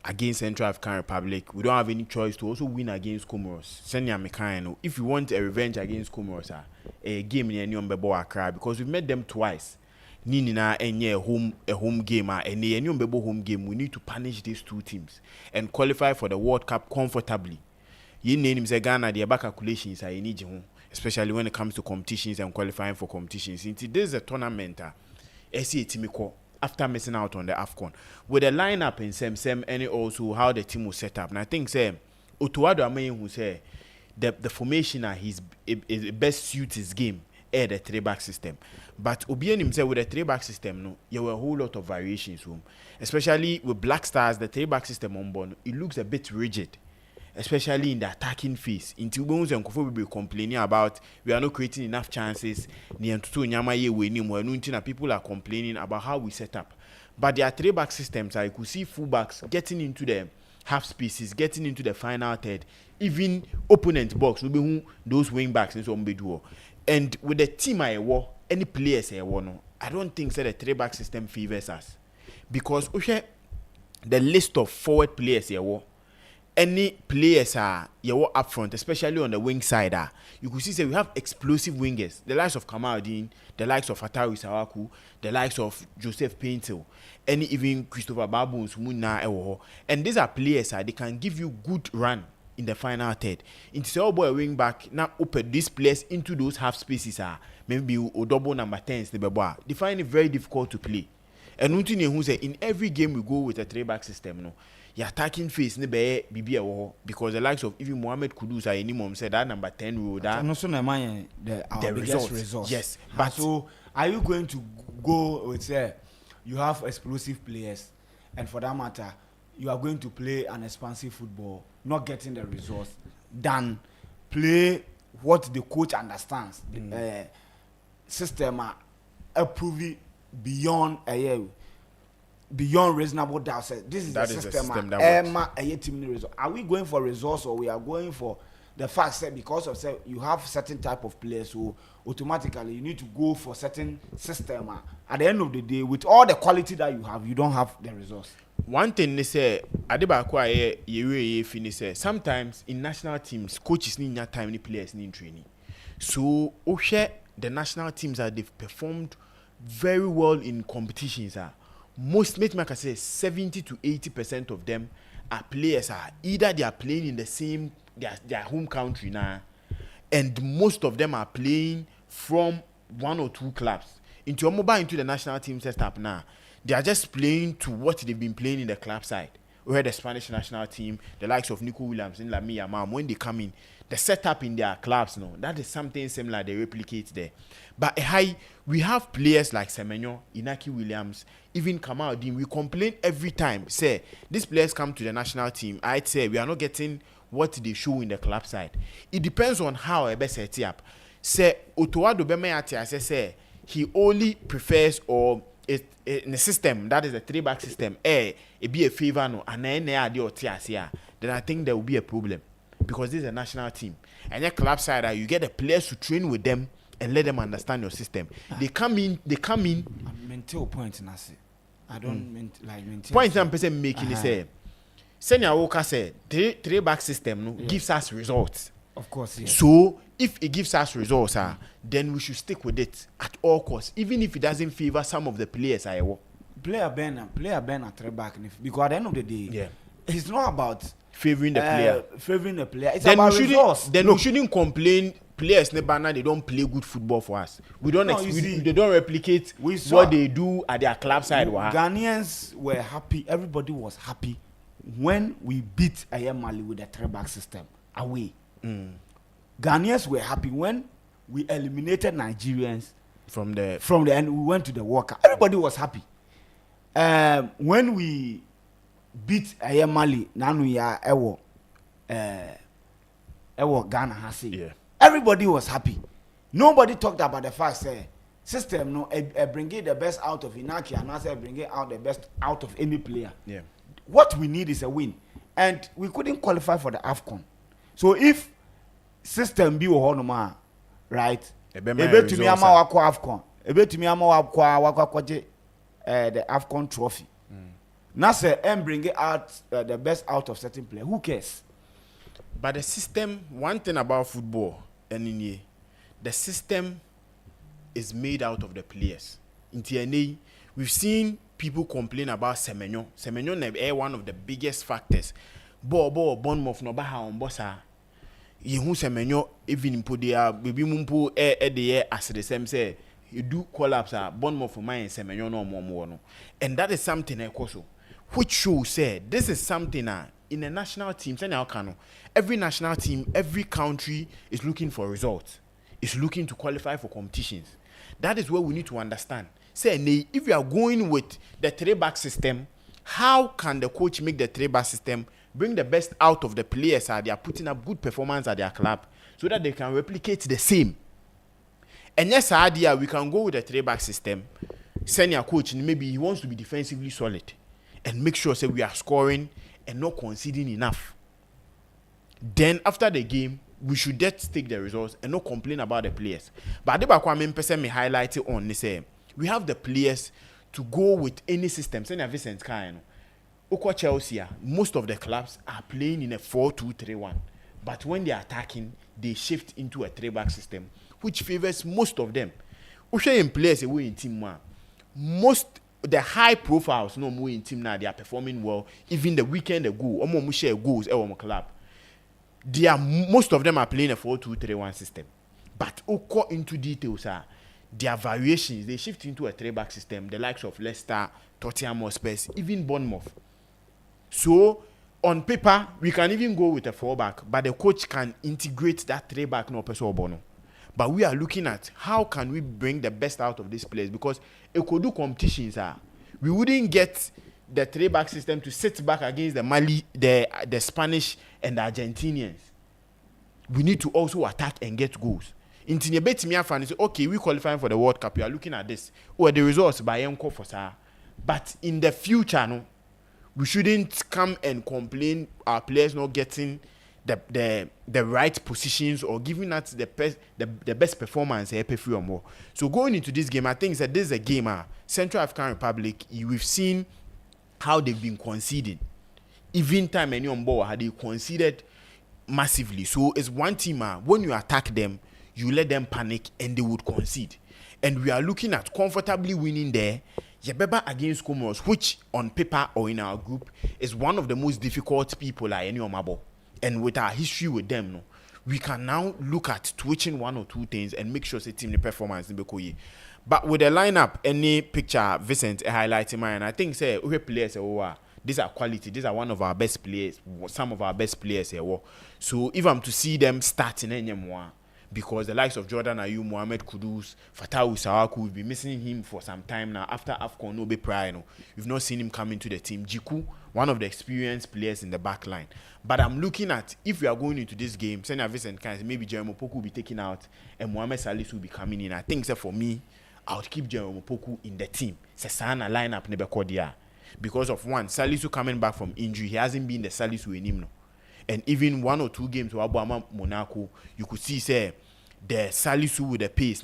against Central African Republic. We don't have any choice to also win against Comoros. Senya Mekan, if you want a revenge against Comoros, a game in any Bebo Accra because we've met them twice. Ninina any a home game and the any Bebo home game. We need to punish these two teams and qualify for the World Cup comfortably. You name say Ghana, the back calculations are in home, especially when it comes to competitions and qualifying for competitions. Since this is a tournament, I see a team after missing out on the AFCON. With the lineup in Sem and also how the team was set up. And I think say Otuado Ameyin who say the formation is best suits his game the 3-back system. But Obianim himself with the 3-back system, no, there were a whole lot of variations. Especially with Black Stars, the 3-back system on board, it looks a bit rigid. Especially in the attacking phase. Until Bones and Kofu will be complaining about we are not creating enough chances. People are complaining about how we set up. But their 3-back systems, I could see fullbacks getting into the half spaces, getting into the final third, even opponent box, those wing backs in some duo. And with the team any players I don't think the 3-back system favors us. Because the list of forward players any players up front, especially on the wing side, you could see we have explosive wingers, the likes of Kamaldeen, the likes of Atawi Sawaku, the likes of Joseph Paintil, and even Christopher Babuns, and these are players they can give you good run in the final third. Into all boy wing back now open these players into those half spaces maybe double number 10s they find it very difficult to play. And who say in every game we go with a 3-back system, no, your attacking phase because the likes of even Mohamed Kudus said that number 10 role that and also the biggest results. Yes, but so are you going to go with you have explosive players, and for that matter you are going to play an expansive football, not getting the results, than play what the coach understands, the system approving beyond a year, beyond reasonable doubt. This is the system that are we going for results, or we are going for the fact that because of you have certain type of players who automatically you need to go for certain system? At the end of the day, with all the quality that you don't have the results. One thing they say, sometimes in national teams, coaches need not time, players need training. So, the national teams they've performed very well in competitions. Most, make I say, 70 to 80% of them are players. Either they are playing in the same their home country now, and most of them are playing from one or two clubs. Into the national team setup now, they are just playing to what they've been playing in the club side. We had the Spanish national team, the likes of Nico Williams and Lamia Mam, when they come in, the setup in their clubs, no, that is something similar. They replicate there. But we have players like Semenyo, Inaki Williams, even Kamaldeen. We complain every time. Say these players come to the national team. I'd say we are not getting what they show in the club side. It depends on how I best set it up. Say Otuado Bemeati, I say he only prefers or in a system that is a 3-back system. It be a favor no, and then I think there will be a problem. Because this is a national team, and your club side, you get the players to train with them and let them understand your system. They come in. Mental point, Nasi. I don't maintain. Point I'm making is say, Senior Walker said, 3-back system gives us results. Of course, yes. So if it gives us results, then we should stick with it at all costs, even if it doesn't favor some of the players. Player Ben at 3-back, because at the end of the day, it's not about favoring the player. It's about results. Then we shouldn't complain. Players they don't play good football for us. We don't. They don't replicate what they do at their club side. Ghanaians were happy. Everybody was happy when we beat Mali with the 3-back system away. Ghanaians were happy when we eliminated Nigerians from the end. We went to the World Cup. Everybody was happy. When we beat Mali, now we are Ghana has it. Yeah. Everybody was happy. Nobody talked about the fact that system bringing the best out of Inaki, and I bringing out the best out of any player. Yeah. What we need is a win, and we couldn't qualify for the AFCON. So if system be honoma, right? Ebe to me ama wako AFCON. Ebe to me ama wako the AFCON trophy. Now say bring out the best out of certain player. Who cares? But the system, one thing about football, and the system is made out of the players. In TNA, we've seen people complain about Semenyo. Semenyo is one of the biggest factors. Bournemouth no baha on bossa. Yehu Semenyo even put there baby mumpo the as the same say you do collapse born more for mine semenyo no more no. And that is something which shows say this is something in a national team, every national team, every country is looking for results, is looking to qualify for competitions. That is where we need to understand. Say, if you are going with the 3-back system, how can the coach make the 3-back system bring the best out of the players they are putting up good performance at their club so that they can replicate the same? And yes, idea we can go with the 3-back system. Send your coach, maybe he wants to be defensively solid and make sure say we are scoring and not conceding enough. Then after the game, we should just take the results and not complain about the players. But the back one person me highlight it on say we have the players to go with any system. Send your Vincent kind. Oko Chelsea, most of the clubs are playing in a 4-2-3-1. But when they are attacking, they shift into a 3-back system, which favors most of them. Ushe in players away in team one. Most the high profiles no more in team now they are performing well. Even the weekend ago, omo share goals our club. They are most of them are playing a 4-2-3-1 system. But oko into details their variations they shift into a 3-back system. The likes of Leicester, Tottenham Hotspur, even Bournemouth. So on paper we can even go with a 4-back, but the coach can integrate that 3-back no person bono. But we are looking at how can we bring the best out of this place, because it could do competitions we wouldn't get the 3-back system to sit back against the Mali, the Spanish and the Argentinians. We need to also attack and get goals. In Tinebet fan say, okay, we qualifying for the World Cup. We are looking at this. Or the results by Enko for sir. But in the future, no, we shouldn't come and complain our players not getting the right positions or giving us the best performance or more. So going into this game, I think that this is a game Central African Republic, we've seen how they've been conceding. Even time any on board had they conceded massively. So it's one team when you attack them, you let them panic and they would concede. And we are looking at comfortably winning there. Yabeba against Comoros, which on paper or in our group is one of the most difficult people any on Mabo. And with our history with them, no, we can now look at twitching one or two things and make sure the team the performance in Bekoye. But with the lineup, any picture Vincent highlighting mine, I think say we players these are quality. These are one of our best players, some of our best players here. So if I'm to see them starting anymore, because the likes of Jordan Ayew, Mohamed Kudus, Fatawu Sawaku, we've been missing him for some time now. After AFCON, no be prior, no, we've not seen him come into the team. Jiku, one of the experienced players in the back line. But I'm looking at, if we are going into this game, Senya Vincent Kines, maybe Jeremy Opoku will be taken out and Mohamed Salisu will be coming in. I think that for me, I would keep Jeremy Opoku in the team. Sesana lineup Nebekodia. Because of one, Salisu coming back from injury, he hasn't been the Salisu in him. No. And even 1 or 2 games with Abuama Monaco, you could see say the Salisu with the pace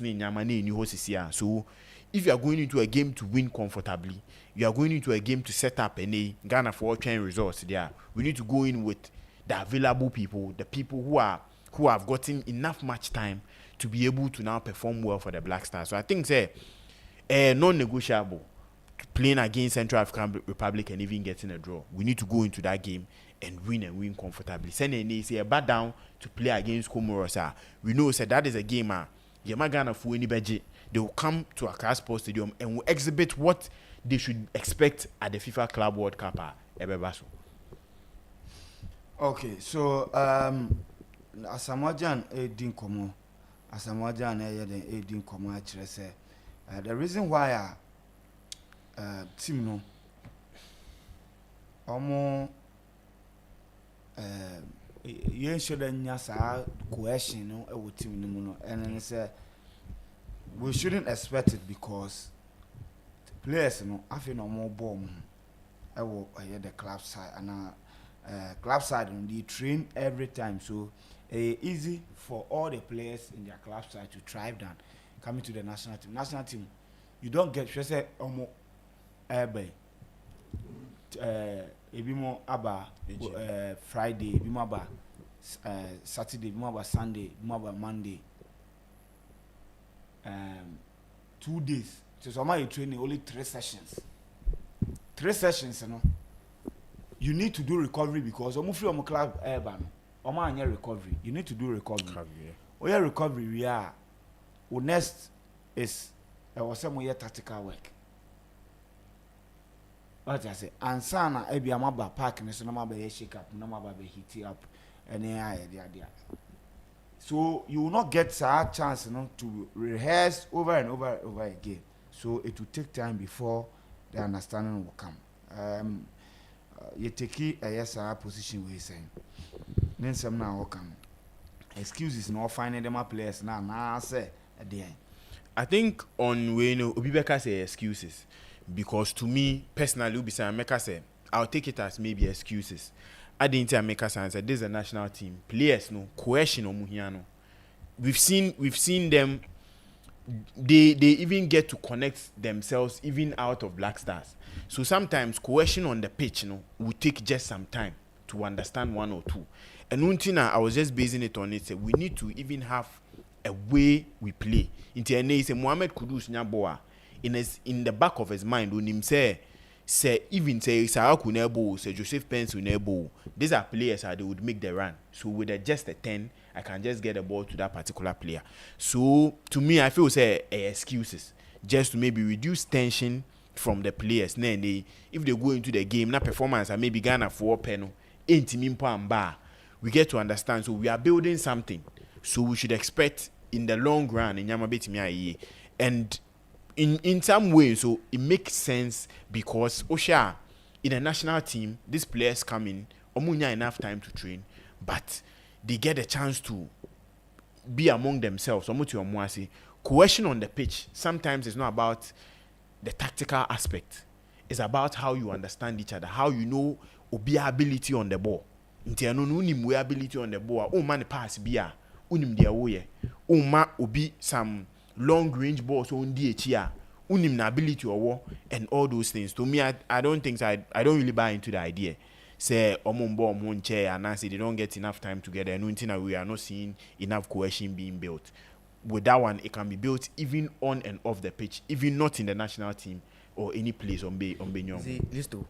so if you are going into a game to win comfortably, you are going into a game to set up a Ghana for chain results there. We need to go in with the available people, the people who have gotten enough match time to be able to now perform well for the Black Stars. So I think say non-negotiable playing against Central African Republic and even getting a draw. We need to go into that game and win comfortably. Send say back down to play against Comoros. We know that is a game Ghana for any budget. They will come to Accra Sports Stadium and will exhibit what they should expect at the FIFA Club World Cup. Okay, so Asamoah Edin Komo, Asamoah Edin Komo actually say the reason why team no omo you should nya cohesion no e wo team no no and say we shouldn't expect it because the players no afi no more bomb e wo the club side and club side they train every time, so easy for all the players in their club side to thrive down coming to the national team. You don't get say omo ebimo aba Friday, ebimo aba Saturday, ebimo aba Sunday, ebimo aba Monday, 2 days. So some you training only 3 sessions. 3 sessions, you know. You need to do recovery because omo free omo club omo anya recovery. You need to do recovery. Oh yeah, recovery we are. Next is was some way tactical work. What I say, and sana ebi amaba park and so no mabe shake up, no mabe hit up, and idea. So you will not get a chance, to rehearse over and over again. So it will take time before the understanding will come. You take a yes position we saying. Then some now will come. Excuses not finding them players now. Now I say at the end. I think on when Obibeka say excuses, because to me personally, Obisa say I'll take it as maybe excuses. I didn't make us answer. This is a national team. Players no coercion or muhiano. We've seen them. They even get to connect themselves even out of Black Stars. So sometimes coercion on the pitch, will take just some time to understand one or two. And Untina, I was just basing it on it. Say we need to even have a way we play. Into say Mohamed Kudus Nyaboa in the back of his mind when him say even say Isaac Unebo, say Joseph Pence Unebo, these are players that they would make the run. So with just a 10, I can just get the ball to that particular player. So to me, I feel say excuses just to maybe reduce tension from the players. Then if they go into the game, not performance and maybe Ghana for penal, we get to understand. So we are building something. So we should expect in the long run in MYBET and in some way, so it makes sense because Osha in a national team, these players come in, omunya enough time to train, but they get a chance to be among themselves. Coercion on the pitch sometimes it's not about the tactical aspect. It's about how you understand each other, how you know obi ability on the ball. Unim ability on the ball. Oh man, pass bia. Unim dia woye. Oh ma obi some long range balls on DHR, unim na ability or war and all those things. To me, I don't think I don't really buy into the idea. Say omumbo mon chair and I say they don't get enough time together and until we are not seeing enough cohesion being built. With that one, it can be built even on and off the pitch, even not in the national team or any place on Benyong. See, listen,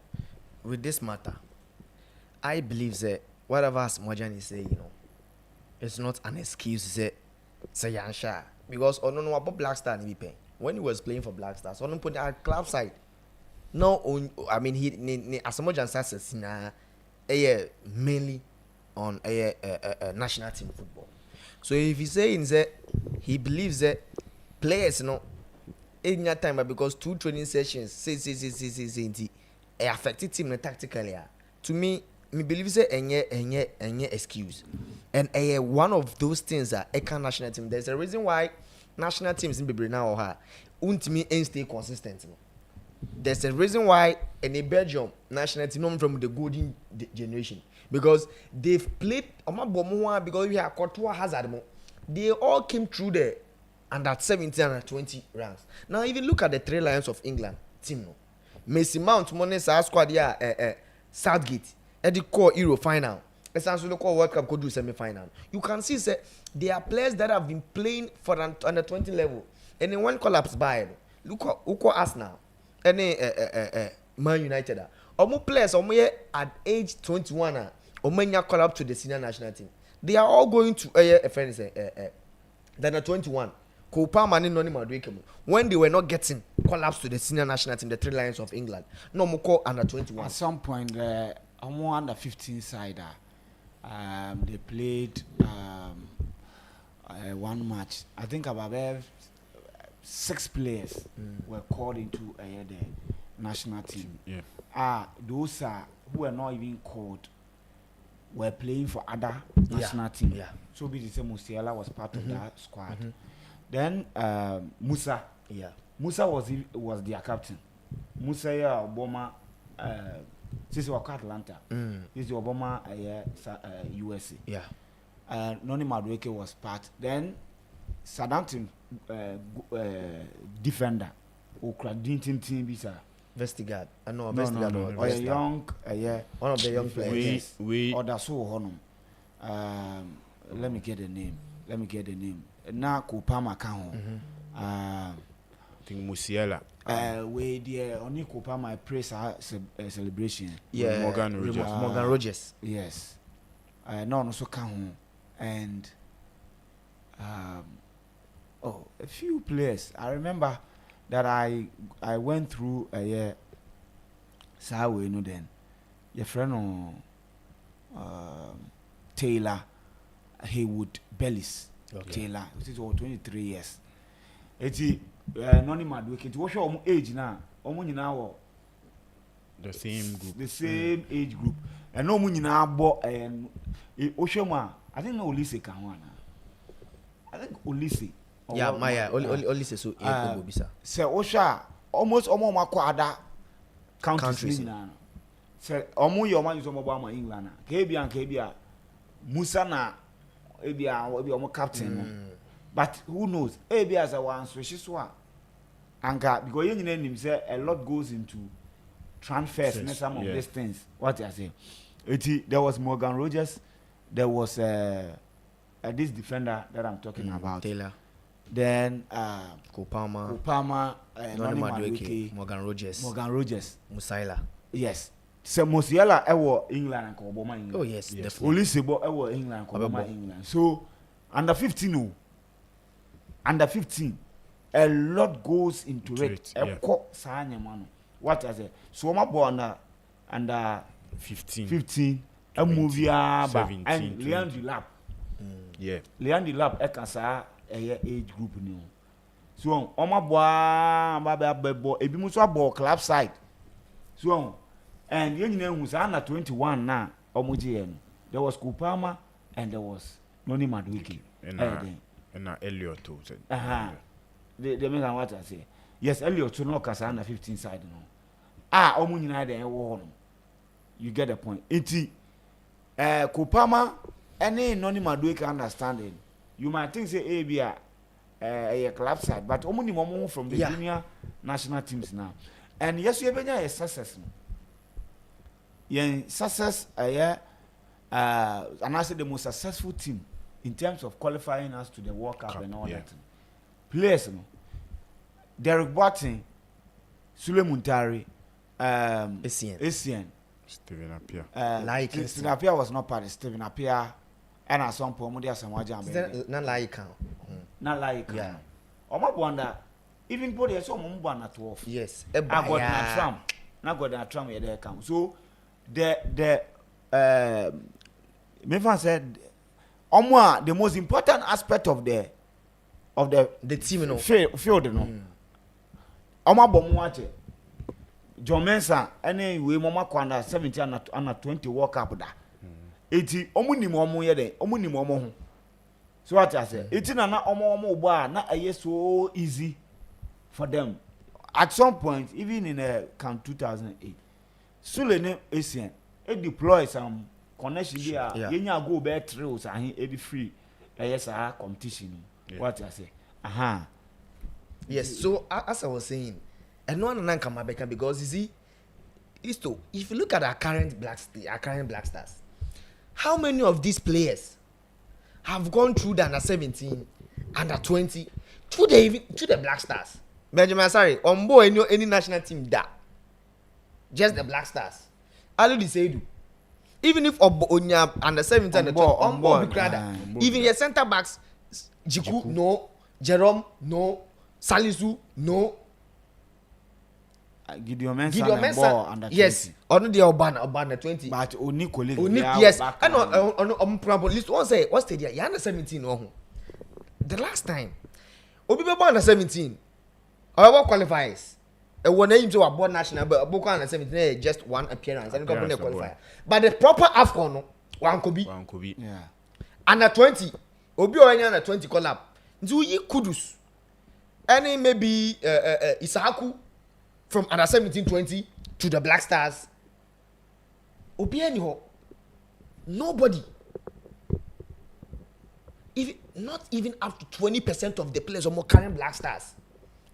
with this matter, I believe that whatever Mojan is saying, it's not an excuse. Say Yansha. Because I don't know about Black Star when he was playing for Black Stars, I don't put at club side. No, I mean he as much as success mainly on a national team football. So if he's saying that he believes that players, in that time, because 2 training sessions, say affected team tactically. To me believe that any excuse. And one of those things that a national team. There's a reason why national teams in Bibri now or ultimately ain't stay consistent. There's a reason why in Belgium national team from the golden generation because they've played because we have Courtois Hazard. They all came through the under 17 and 20 ranks. Now even look at the 3 Lions of England team. Messi Mount, Monesa squad Southgate. At the core Euro final, essentially the World Cup could do semi-final. You can see that there are players that have been playing for an under 20 level, and then one collapse by look us now, and Man United. Almost players at age 21 or call up to the senior national team. They are all going to then at 21. When they were not getting collapse to the senior national team, the 3 Lions of England, no more call under 21. At some point, under 15 side, they played one match. I think about 6 players were called into the national team. Yeah. Those who were not even called were playing for other national teams. Yeah. So be the same. Musiala was part of that squad. Then Musa. Yeah. Musa was their captain. Musa Obama. This was Atlanta. This is Obama USA. Yeah. Noni Madueke was part. Then Southampton defender. Okra Dintin team bisa. Vestigard. No, Vestigard. Or a young one of the young players. Or that's so honum. Let me get the name. Na Kupama Kaho. I think Musiala. We the only Kupama praise celebration. Yeah. Morgan Rogers. Yes. No so Kaho and a few players. I remember that I went through a year. So we know then. Your friend Taylor Haywood Bellis. Taylor, which is over 23 years. It's anonymous. We can watch our age now. Now the same group. The same age group. And no money now, but and Oshoma. I think no Olise can one. I think Olise. Yeah, Maya. Olise so bisa. Say Osha almost ma kwada countries now. Say omo your man is omo ba England. Kebia Musa na ebia omo captain. But who knows? Ebia as a one switch so anka because you know say a lot goes into transfers and some of these things. What I say? There was Morgan Rogers. There was this defender that I'm talking about. Taylor. Then Kopama, Morgan Rogers. Musaila. Yes. So Musiala ewo England and Koboma England. Oh yes, definitely. Olisebo ewo England and Koboma England. So under 15 under 15 a lot goes into it. What I say? So my boy under 15 a movie and Leandri Lap. Yeah. Leandri Lap ekasa age group new. So on my boy ebi muso ball club side. So and you know who's under 21 now omoji there was Kupama and there was Noni Madueke. And Elliot too. They mean what I say. Yes, Elliot to no kasa under 15 side no. Omo nyina dey wo no. You get the point. Iti Kupama any Noni Madueke understanding. You might think say ABA a club side, but omo ni momo from the junior national teams now. And yes, you have a success. Yen success and I say the most successful team in terms of qualifying us to the World Cup and all that. Players, no. Derek Barton, Sule Muntari, Essien, Stephen Appiah. Stephen Appiah was not part of Stephen Appiah, and at some point, Mudia Samwaja. Not like Not like yeah. Oma wonder even body so mumba at 12. Yes. I got na tram. Na got na tram here there come. So the Mevan said Omwa the most important aspect of the team you know field no. Oma bomwache. John Mensah any we mama kwanda 17 and 20 World Cup da. Eti omuni momo ye de omuni momo ho. So what I say? Eti na omo ugba na aye so easy for them. At some point, even in camp 2008, Sule Essien deploy some connection here. Yenya go bear trails and he free. Yes, competition. What I say? Yes. So as I was saying, and no one can come because you see, Isto, if you look at our current Black Stars, how many of these players have gone through the under 17, under 20, to the Black Stars? Benjamin, sorry, on board any national team that just the Black Stars. Alu di say do. Even if Onya under 17 and on board, even your centre backs, Jiku no, Jerome no, Salisu no. Gideon Mensah under 20. Yes, on the Obana 20. But Oni colleague. Yes, I know on probably list one say what's the year under 17 no. The last time Obi be under 17. Our qualifiers. One name to a board national, but Boko under 17 just one appearance and company qualifier. But the proper AFCON one could be. Yeah. Under 20, Obi or any under 20 collab. Nzuyi Kudus. Any maybe Isaku from under 17-20 to the Black Stars. Obi anyho. Nobody. Not even up to 20% of the players are more current Black Stars.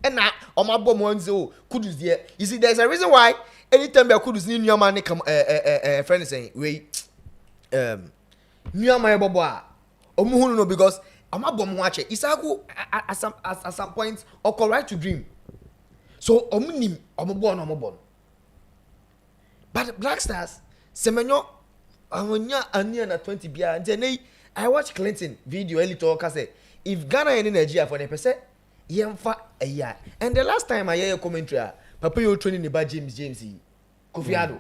And now, on my bomb one zero, Kudus there. You see, there's a reason why anytime there Kudus need new man come friend is saying, wait, new man boboa. Omuhunu no because I'm a bomb watcher. Isaku at some point or right to dream. So omunim omoborn. But Black Stars, Semenyo, Amonya Ania na 20 bia. And then I watch Clinton video early talk say if Ghana and Nigeria for the percent. Yemfa a year. And the last time I hear a commentary, Papa, you're training about James Kofi Addo.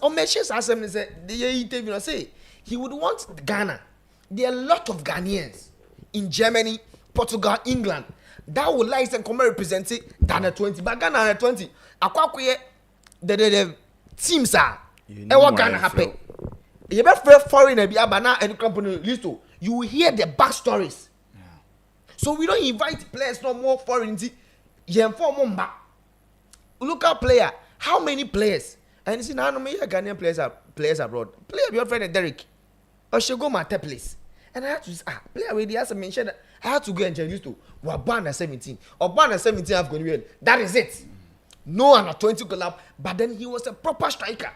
Or Meshes asked him, said, the year say he would want Ghana. There are a lot of Ghanaians in Germany, Portugal, England that would like to come represent Ghana 20. But Ghana under 20, Akwakuye, the teams are. What Ghana happen? You better foreign and be abana and company list. You will hear the back stories. So we don't invite players no more foreign. Local player. How many players? And you see now many Ghanaian players abroad. Player your friend Derek. Or she go my place. And I had to player with the answer mentioned that I had to go and introduce to Wabana 17. Or Bana 17 have gone. That is it. No under 20 collab, but then he was a proper striker.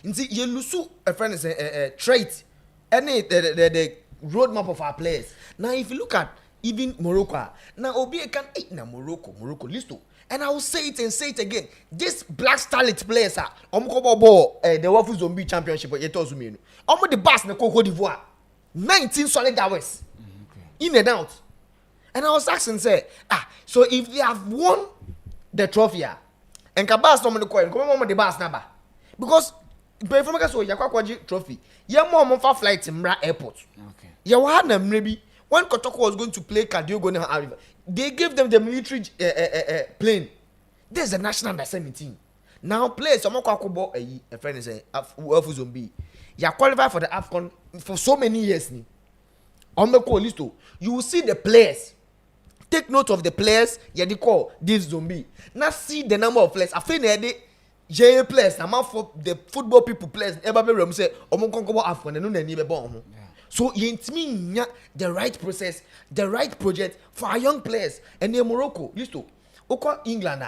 You see, you lose a friend is a trait. Any the roadmap of our players. Now if you look at even Morocco, now Obi can eat now Morocco listo. And I will say it and say it again. These black starlet players are the Wafu Zombie Championship or Yetozumino. Almost the best in Cote d'Ivoire. 19 solid hours. In and out. And I was asking, say, so if they have won the trophy, and Kabas no money coin, come on the bus number. Because Performance so Yakwaji trophy, ya more for flight in Mra Airport. Okay. Ya had them maybe when Kotoko was going to play Kadiogo River, they gave them the military plane. There's a national under 17. Now players some a friend is a zombie. You qualify for the AFCON for so many years. On the call list, you will see the players. Take note of the players. Yeah, they call this zombie. Now see the number of players. I think they J players. Now for the football people players. Everybody say, AFCON and no need be born. So you mean the right process, the right project for our young players. And in Morocco, list Oko England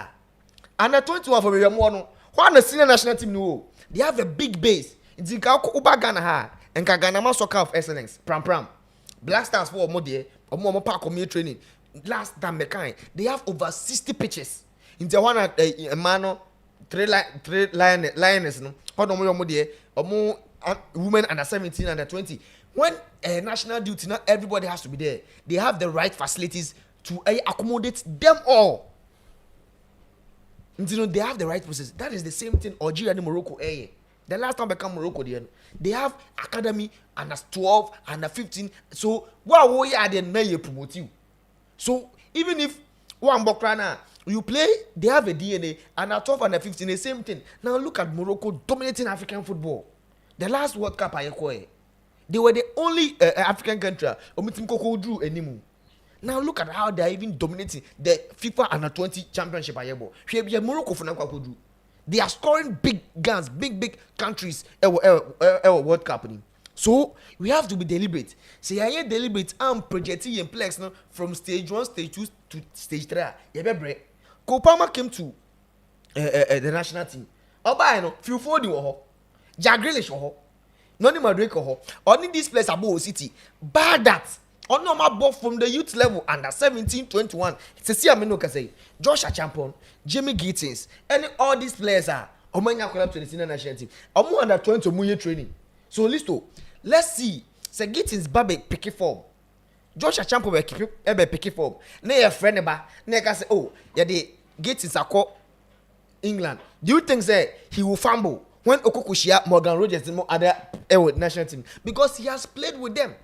and the 21 for the one the senior national team no. They have a big base. It's in Ghana and Ghana soccer of excellence. Pram. Black Stars for more park of training. Last time they have over 60 pitches. In the one at a mano, three lioness no. Hold on women under 17 under 20. When national duty, not everybody has to be there. They have the right facilities to accommodate them all. You know, they have the right process. That is the same thing Algeria and Morocco. The last time I come Morocco, they have academy under 12, under 15. So what we are then may promote you. So even if one Bokrana you play, they have a DNA under 12 and 15, the same thing. Now look at Morocco dominating African football. The last World Cup they were the only African country who drew anymore. Now look at how they are even dominating the FIFA under 20 championship. Morocco they are scoring big guns, big countries World Cup. So we have to be deliberate. Say I ain't deliberate and projecting in place now from stage 1, stage 2 to stage 3. Kopama came to the national team. Oba no few for the wo. Jagrish wo. Noni Madrid ko. Only this place above city. Bad that. On normal ball from the youth level under 17, 21. See ameno can say Joshua Champon, Jimmy Gittins, and all these players are Omanya collab to the senior national team. Omo under 20 muye training. So let's see. Say Gittins babe pick form. Joshua Champon be pick form. Na your friend ba, na ka say oh, yeah the Gittins akọ England. Do you think say he will fumble when Okokushia Morgan Rogers and other national team because he has played with them?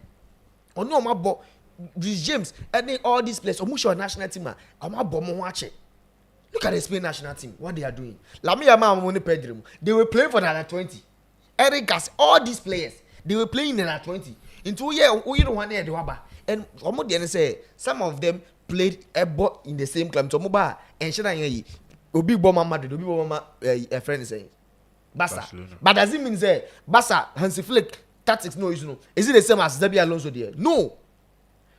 On no my ball, James, and all these players, Omusho national team, watch it. Look at the Spain national team, what they are doing. They were playing for the under 20. Eric Gas, all these players, they were playing in the under 20. In 2 years, we don't want to do and say some of them played in the same club. So Moba and Shana Obi Boma Madrid, Obi Boma a friend is saying Bassa. But does it mean say Bassa Hansi Flick? Tactics no issue. Is it the same as Zabi Alonso there? No.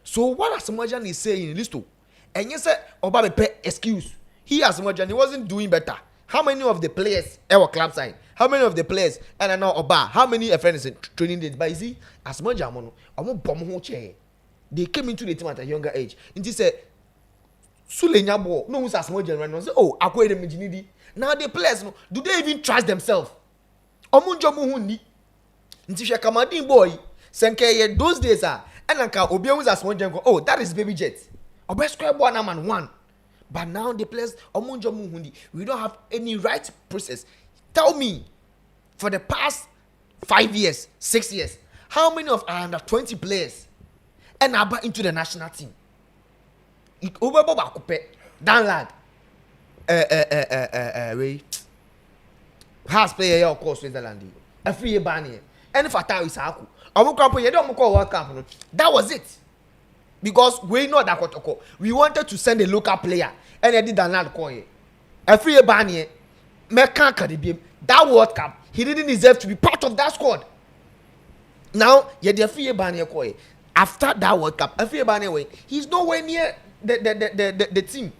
So what Asamoah is saying, listen, and you say Oba pay excuse. He Asamoah he wasn't doing better. How many of the players our club side? How many of the players and I know Oba? How many friends in training days? But you see, Asamoah mono, omo bomb ho chair. They came into the team at a younger age. And he said, Sulenya bo no Asamoah right now say, oh, akwe de mijinidi. Now the players no, do they even trust themselves? Omo njomo hu ni. Ntisha Kamadin boy, Senke those days and Anka Obi was as one jungle. Oh, that is baby jet. Obe square ball na man one. But now the players omunjo muhundi, we don't have any right process. Tell me, for the past 5 years, 6 years, how many of our under 20 players and about into the national team? Over Boba Coupe, Dan Lad, has player here, of course, Switzerland. A free year ban, and Fatah is Haku. Our camp, you don't call World Cup. That was it. Because we know that we wanted to send a local player, and I did Dan Lad call here. A free year ban here, Mekan that World Cup, he didn't deserve to be part of that squad. Now, the free year ban here, after that World Cup, a free year ban here, he's nowhere near the team.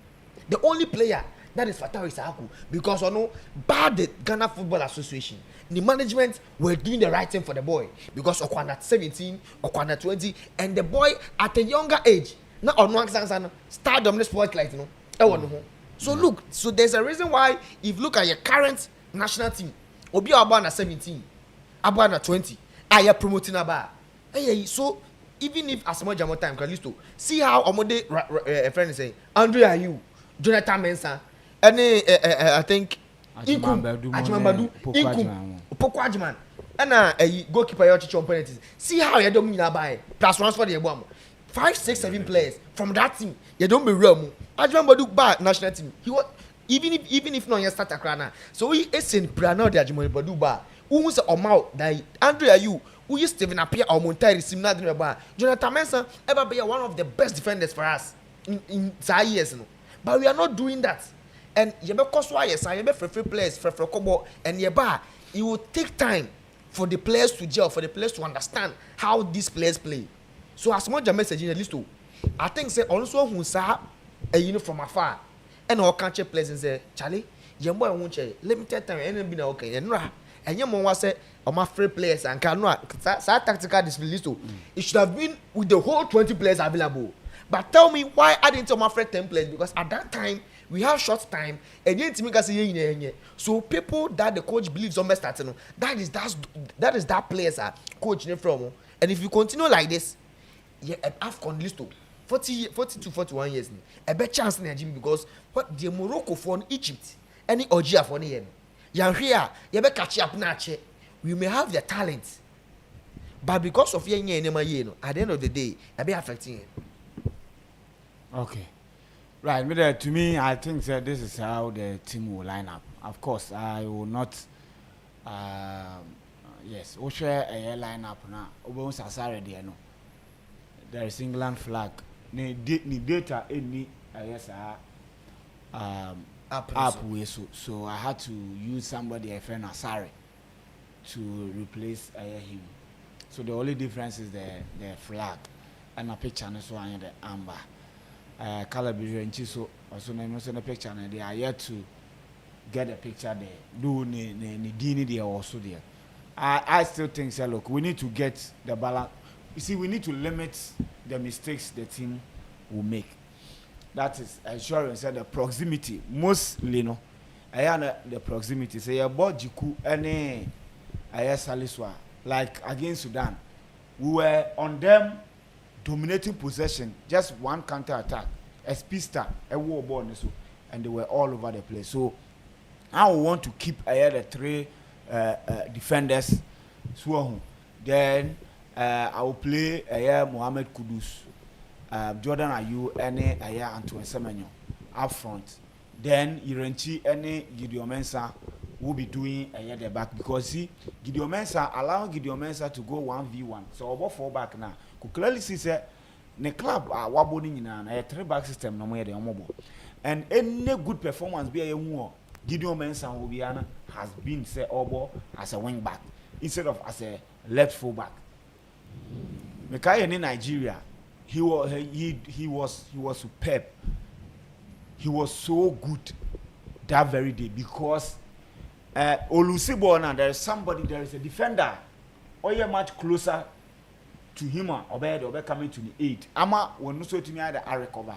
The only player that is Fatah Isaku, because I know bad the Ghana Football Association, the management were doing the right thing for the boy, because Okwanda 17, Okwanda 20, and the boy at a younger age, not on one side, start dominant spotlight, you know. So look, so there's a reason why if you look at your current national team, Obi Abana 17, Abana 20, are you promoting Aba? Hey, so even if as much more time can list to see how Omode friend is saying, Andrew Ayew, Jonathan Mensah, and I think Ajimambadu, Poko Ajman, and a goalkeeper your teacher penalties. See how you don't mean buy plus ones for the bomb. 5, 6, 7 players from that team. You don't be real. Ajimambadu bad national team. He was even if not your starter crana. So he is in Prano de Ajimambadu bar. Who was a Omau that Andrew Ayew, who is Stephen Appiah or Montari similar bar. Jonathan Mensah ever be one of the best defenders for us in 5 years. But we are not doing that. And you be cost why yes, I be free players, free kobo, and it will take time for the players to gel, for the players to understand how these players play. So as much a message in the list, I think say also who saw a from afar, and all country players and say, Charlie, your boy won't say limited time, and be okay, and your mom say, my free players and cannot tactical display list. It should have been with the whole 20 players available. But tell me why adding to my friend 10 players? Because at that time we have short time and so people that the coach believes on best starting, that is that players are coaching from. And if you continue like this, yeah, AFCON list 40 to 41 years, a better chance in Nigeria because what the Morocco for Egypt, any Algeria for the end. Here, you better catch up now. We may have the talent, but because of at the end of the day, it be affecting it. Okay. Right, but to me, I think that this is how the team will line up. Of course, I will not. Yes, we'll share a lineup now. There is England flag. Ni data any yes up way so I had to use somebody a friend Asare to replace him. So the only difference is the flag and a picture and so on the amber. Calabria so also name the picture and they are yet to get a picture there. Do ni dini there also there. I still think say look, we need to get the balance. You see, we need to limit the mistakes the team will make. That is ensuring that the proximity mostly no. The proximity say about Jiku any Saliswa like against Sudan. We were on them dominating possession, just one counter attack, a speedster, a war ball, and they were all over the place. So I want to keep the 3 defenders. So then I will play Mohamed Kudus, Jordan Ayew, and Antoine Semenyo up front. Then Irenchi and Gideon Mensah will be doing the back because see Gideon Mensah allow Gideon Mensah to go 1v1. So about 4 back now. Clearly see say the club are wobbling in a 3-back system no more than mobile. And any good performance be a more Gideon Mensah Obiana has been say obo as a wing back instead of as a left full back. Mekai in Nigeria, he was superb. He was so good that very day because Olusibo now there is a defender or you're much closer to him or coming to the aid. Ama when no so to me I recover.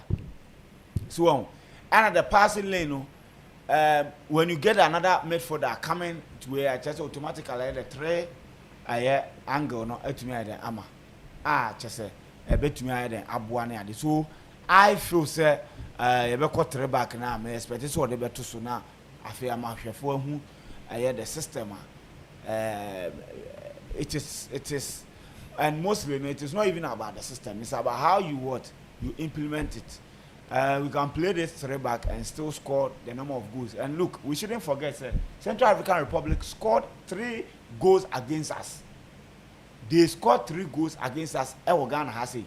So and the passing lane when you get another midfielder coming to where just automatically the 3 angle no to me the ama just a bit to me the abuane so I feel say you be cut 3 back now. Me expect this what they better so now. I feel I'm for who the system. It is, and mostly it is not even about the system. It's about how you implement it. We can play this 3 back and still score the number of goals. And look, we shouldn't forget, Central African Republic scored 3 goals against us. They scored 3 goals against us. Ghana has it.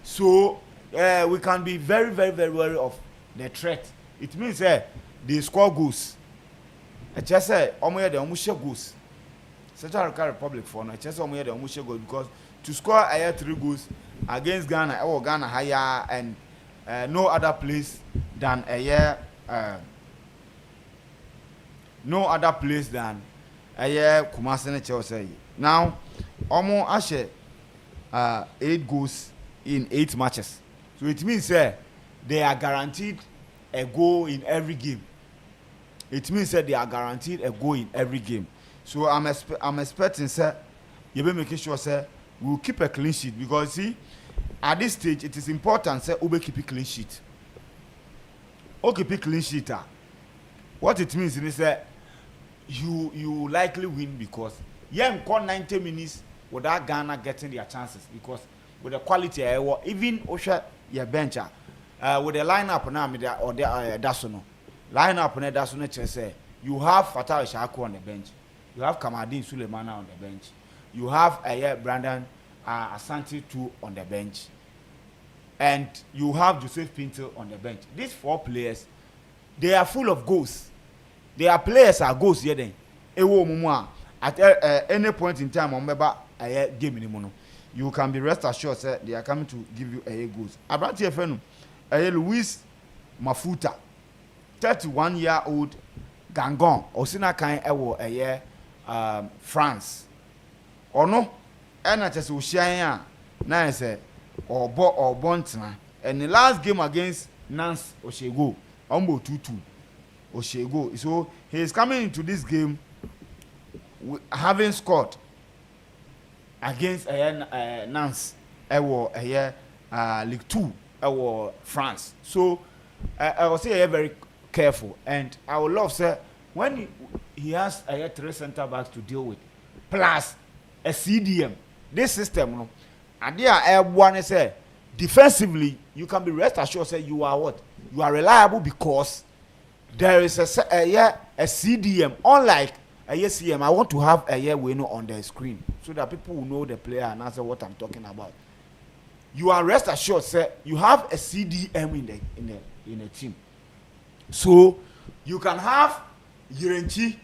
So we can be very, very, very wary of the threat. It means they score goals. I just say, the almost goals. Central African Republic for now, just the almost goals because to score 3 goals against Ghana, Ghana higher and no other place than Kumasi and Chelsea. Now, almost 8 goals in 8 matches. So it means they are guaranteed a goal in every game. It means they are guaranteed a goal in every game. So I'm expecting you be making sure we'll keep a clean sheet because see at this stage it is important we keep a clean sheet. Keep a clean sheet. What it means is you likely win because you got 90 minutes without Ghana getting their chances because with the quality even Osha your bench with the lineup now or the Dasono lineup na Dasono say you have Fatal Shaku on the bench, you have Kamadin Sulemana on the bench, you have Brandon Asante too on the bench, and you have Joseph Pinto on the bench. These 4 players, they are full of goals. Their players are goals here then. At any point in time, remember a game in you can be rest assured they are coming to give you a goals. About TFN, Luis Mafuta, 31-year-old Gangon, Osina Kain Ewo a year France. Or no, and I just will share nice or Bontana. And the last game against Nance Oshego, Ombo 2-2. Oshego. So he is coming into this game having scored against Nance League 2 France. So I will say very careful, and I would love when he has 3 center backs to deal with plus a CDM. This system, no, and there one say defensively you can be rest assured you are what? You are reliable because there is a CDM. Unlike a CM, I want to have a winner on the screen so that people will know the player and answer what I'm talking about. You are rest assured, you have a CDM in the team. So you can have Yirenchi,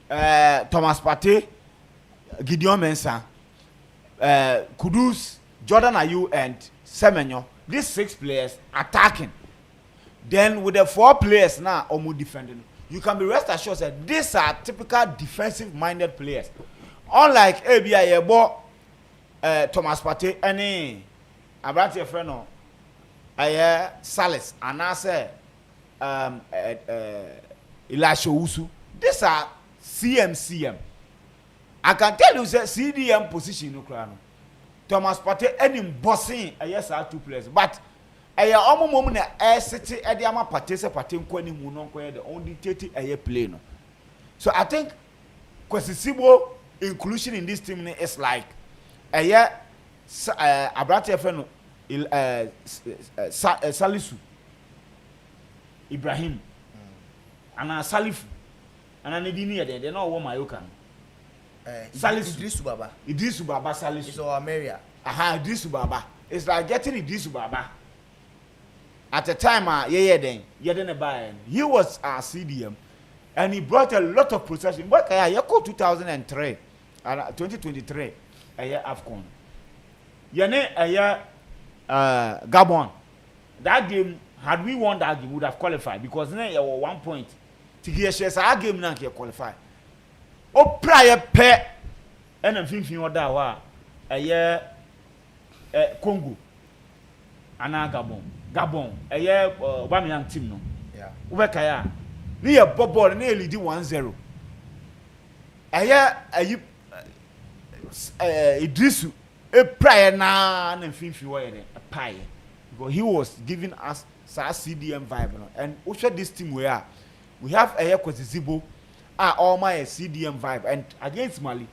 Thomas Partey, Gideon Mensah, Kudus, Jordan Ayew, and Semenyo. These 6 players attacking. Then with the 4 players now almost defending, you can be rest assured that these are typical defensive-minded players. Unlike ABI Thomas Partey, any Abrante Freno, Salis, and I say Elisha Usu. These are CM. I can tell you that CDM position in Ukraine. Thomas Partey any bossing yes are 2 players, but almost moment city Ediama Partey nkwani mu no the only 30 play no. So I think Kwesibo inclusion in this team is like Abrate Feno Salisu Ibrahim and Salifu and Anedini they know what Mayoka. Salisu Idrisu Baba Salisu. It's our Maria. Idrisu Baba. It's like getting Idrisu Baba. At the time, he was our CDM, and he brought a lot of procession. But 2003, 2023, AFCON. Gabon. That game, had we won that game, we would have qualified because now you were 1 point. To get our game now can qualify. Oh, prior pair, and I'm thinking what that was Congo, and Gabon, Bamiyan team no. Yeah. Ubekaya. Ni a bobble nearly do 1-0. Idrisu a prior na and 50 a pie. because he was giving us CDM vibe, and also this team we have a Zibo, all my CDM vibe, and against Mali,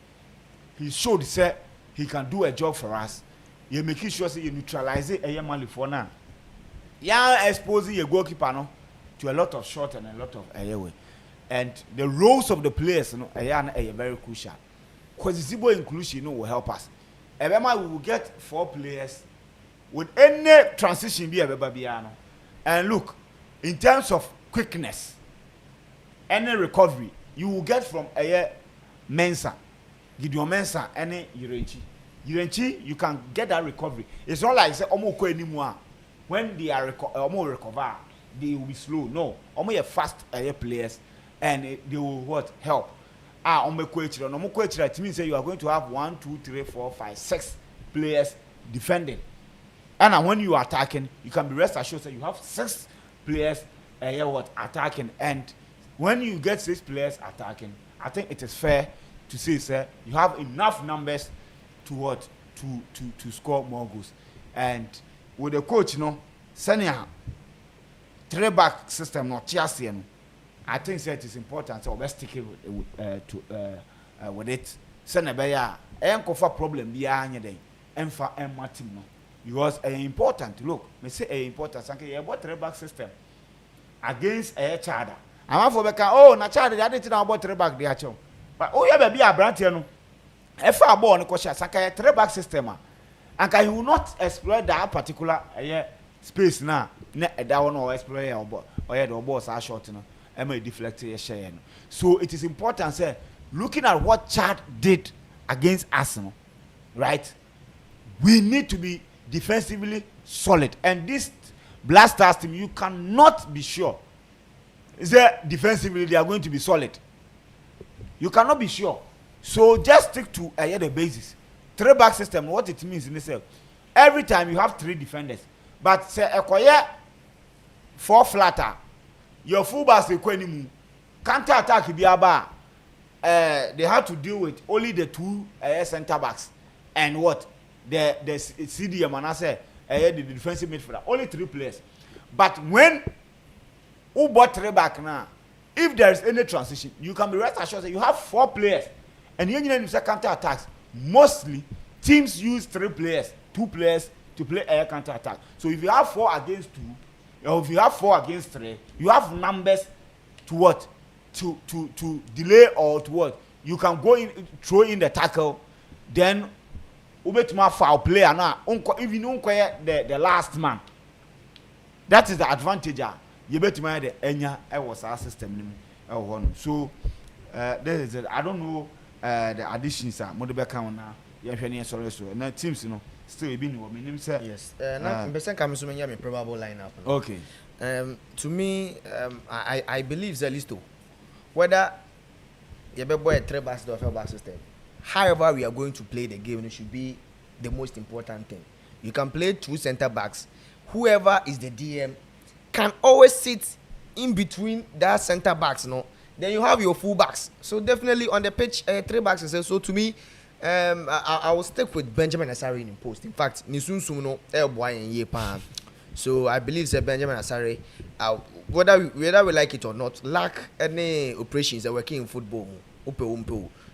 he showed say he can do a job for us. You making sure say you neutralize a Mali for now. Yeah, exposing your goalkeeper no to a lot of shot and a lot of way, and the roles of the players are very crucial. Because Zibo inclusion will help us. Every we will get 4 players with any transition be a and look, in terms of quickness, any recovery you will get from a Mensah, Gideon Mensah, any Yurenchi, you can get that recovery. It's not like say Omoko anymore. When they are recover, they will be slow. No, almost fast players, and they will what help. It means that you are going to have 1, 2, 3, 4, 5, 6 players defending. And when you are attacking, you can be rest assured that you have 6 players attacking. And when you get 6 players attacking, I think it is fair to say, sir, you have enough numbers to to score more goals. And with the coach, sending a 3-back system, not just I think that it is important. So let's stick it with it. Send a bear, for problem be any day, and for team because important. Look, me say important. Sanke about 3-back system against a Chada. I'm for Becca. Oh, na Chada, I didn't know about 3-back the actual. But oh, yeah, be a brand here. If I born, Sanke 3-back system, and can you not exploit that particular space now? That one or exploit or the boss are short, deflect share. So it is important, say, looking at what Chad did against Arsenal, right? We need to be defensively solid, and this Black Stars team, you cannot be sure is that defensively they are going to be solid. You cannot be sure. So just stick to the basis. 3-back system. What it means in itself, every time you have 3 defenders, but say acquire 4 flatter. Your fullbacks counter attack be about. They have to deal with only the 2 center backs and what the CDM and I say the defensive midfielder, only 3 players. But when who bought 3-back now, if there is any transition, you can be rest assured that you have 4 players, and you need to counter attacks. Mostly teams use 3 players, 2 players to play air counter attack. So if you have 4 against 2, or if you have 4 against 3, you have numbers to what? To delay or to what? You can go in, throw in the tackle, then ubetuma foul player now. Even the last man. That is the advantage. You betuma the enya was our system. So this is it. I don't know the additions are more become now. You have any sorry so now teams still been yes. Now person come so many probable lineup. Okay. To me, I believe Zelisto. Whether you be boy 3-back or 4-back system, however we are going to play the game, it should be the most important thing. You can play 2 center backs. Whoever is the DM can always sit in between that center backs. Then you have your full backs. So definitely on the pitch, 3-backs is so to me. I will stick with Benjamin Asare in post. In fact, Nisun Suno boy in Yepan. So I believe that Benjamin Asare, whether we like it or not, lack any operations that working in football.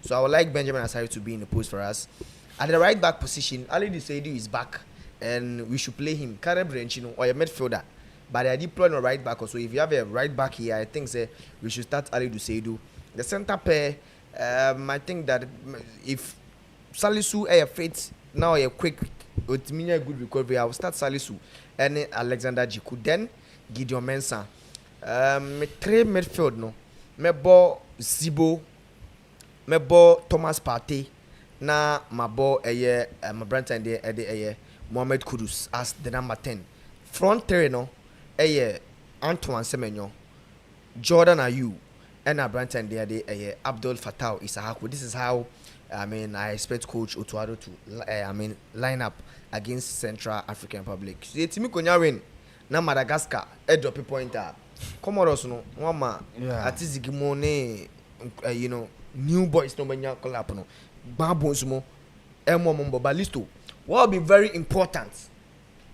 So I would like Benjamin Asare to be in the post for us. At the right back position, Ali Seidu is back, and we should play him. Caleb Renchino or a midfielder. But I deploy on right back. So if you have a right back here, I think we should start Ali Seidu. The center pair, I think that if Salisu fit now a quick with me a good recovery, I will start Salisu and Alexander Jiku, then Gideon Mensah. 3 midfield no. Mebo Zibo, Mebo Thomas Partey, na Mabo my brand and Mohamed Kudus as the number 10. Front 3 no Antoine Semenyo, Jordan Ayew, and a brand and Abdul Fattah Isahaku. This is how I expect Coach Otuado to line up against Central African Republic. The team konya win na Madagascar drop pointer. Comoros no wama atizigimo ne new boys no banya collab no. Babons mo Mombo Balisto. What will be very important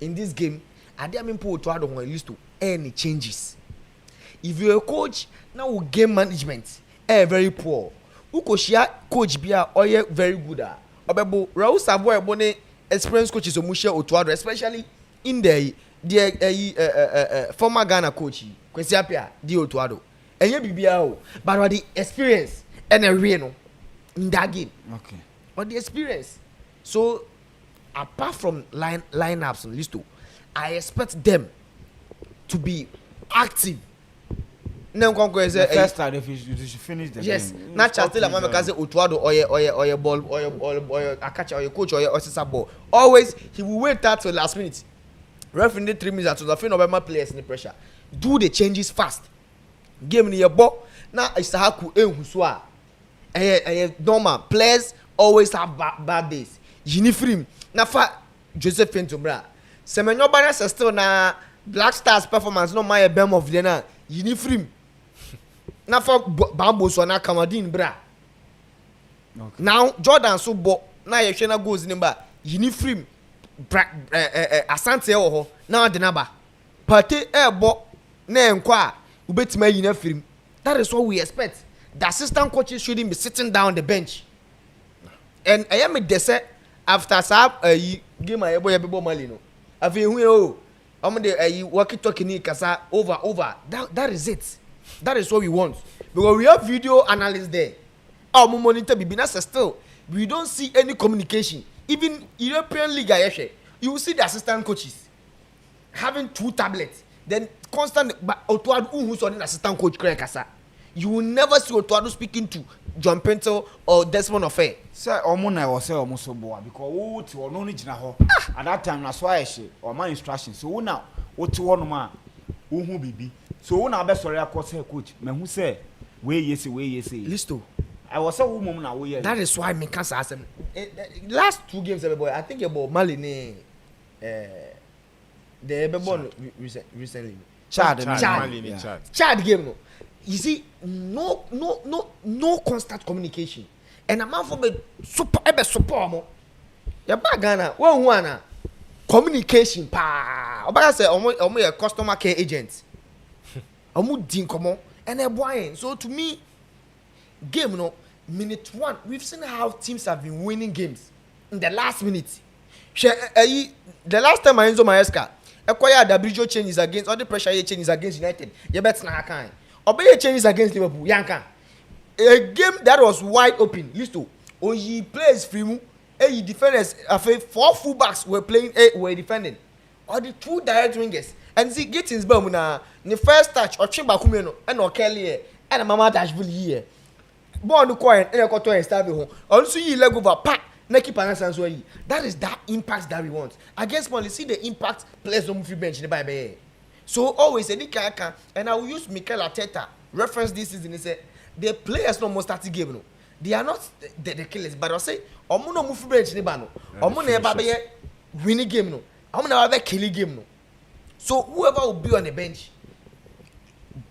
in this game, ade am impo to ado at least to any changes. If you're a coach now game management very poor. Ukoshia coach bia oye very good obebo Raul Savoy bone experienced coaches omushia otuado especially in the former Ghana coach Kwesi Appiah di otuado enye bibia o but the experience and a real no in that game. Okay. Or the experience. So apart from lineups and listo, I expect them to be active. The first time you should finish the yes. game. Not just tell Mama Kaze Otuado or ball or a catcher or your coach or your assistant ball. Always he will wait that till last minute. Referee need 3 minutes to the fin of my players in the pressure. Do the changes fast. Game in your ball. Now it's Haku Ehuswa. Normal players always have bad days. Uniform. Now for Joseph Fentobra. Semenyo Barnes still na Black Stars performance no my bem of the na uniform. Now for Bambo so na Kamadin bra. Okay. Now Jordan so bo na yeshena goes number uniform asante ho na de naba. Party bo na enkwa ubetima uniform. That is what we expect. The assistant coaches shouldn't be sitting down the bench. And I am a dessert after a game I boy Malino. I feel I'm the walkie talkie kasa over. That is it. That is what we want. Because we have video analysts there. Our monitor Bibinasa still. We don't see any communication. Even European League you will see the assistant coaches having 2 tablets. Then constant Otuado who's on an assistant coach kasa. You will never see Otuado speaking to John Pentel or Desmond Ofe. Sir, Omona was say almost boa because who to no need ho. At that time, that's why I say or my instructions. So now, what to one man who be. So now best sorry I say coach. Me who say way yes. Listo. I was a woman now. That is why me can't ask them. Last 2 games, boy. I think about Mali the born recently. Chad game no. You see, no constant communication. And a man for be super support mo. Ya ba Ghana, one communication pa. Oba say omo a customer care agent. Omo din komo and a boy. So to me, game no minute 1, we've seen how teams have been winning games in the last minute. The last time Enzo Maresca acquired WJO changes against all the pressure changes against United. You bet na kind. Obey changes against Liverpool. Yanka. A game that was wide open. Listo. Oyi plays free. Defenders. 4 fullbacks were playing. Were defending. Or the 2 direct wingers. And see, Gittins Bermuna. The first touch. Or Chimba Kumeno. And O'Kelly. And Mama Dashville here. Born the coin. And a cotton and stab home. Also, you leg over. Pack. That is that impact that we want. Against Mali, see the impact players don't move bench in the Bible. So always any kaka, and I will use Mikel Arteta reference this season. He said the players no more start the game. No, they are not the killers, but I say omo no move bench ni ba no. Omo na eba be winning game no. Omo na eba killing game no. So whoever will be on the bench,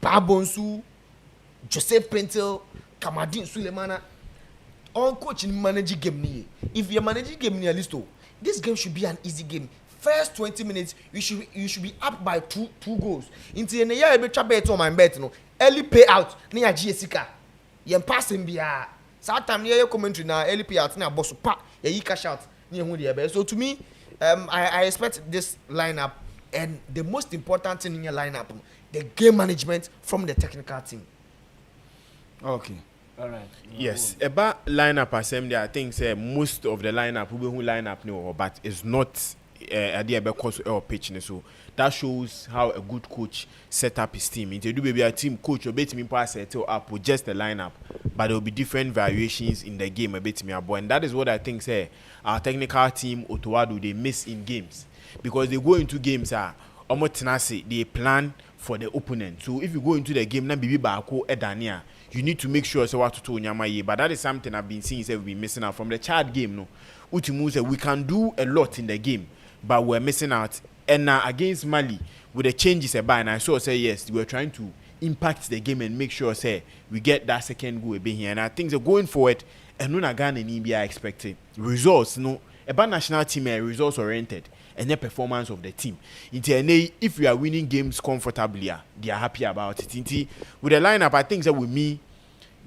Babonsu, Joseph Pentel, Kamadin Sulemana, on coaching managing game ni. If you're managing game ni listo, this game should be an easy game. First 20 minutes, you should be up by two goals. Into the year be bet on my bet no. Early payout near GSK. You passing bia. Sometimes near your commentary now early payout near boss pa. You cash out near who the So to me, I expect this lineup and the most important thing in your lineup, the game management from the technical team. Okay. All right. Yes, about lineup assembly, I think say most of the lineup people who line up no, but it's not idea about course or pitch. So that shows how a good coach set up his team. Into do maybe a team coach or bet me pass set up with just the lineup, but there will be different variations in the game a bit me about, and that is what I think say our technical team Otuado they miss in games because they go into games they plan for the opponent. So if you go into the game na bibi baako edania, you need to make sure so what to nyama ye. But that is something I've been seeing say we've been missing out from the Chad game. No, Utimu say we can do a lot in the game, but we're missing out. And now against Mali with the changes and I saw say yes, we're trying to impact the game and make sure say we get that second goal be here. And I think that going forward, and no Ghana and India expecting results. No, about national team results oriented. and the performance of the team. If we are winning games comfortably, they are happy about it. With the lineup, I think that with me,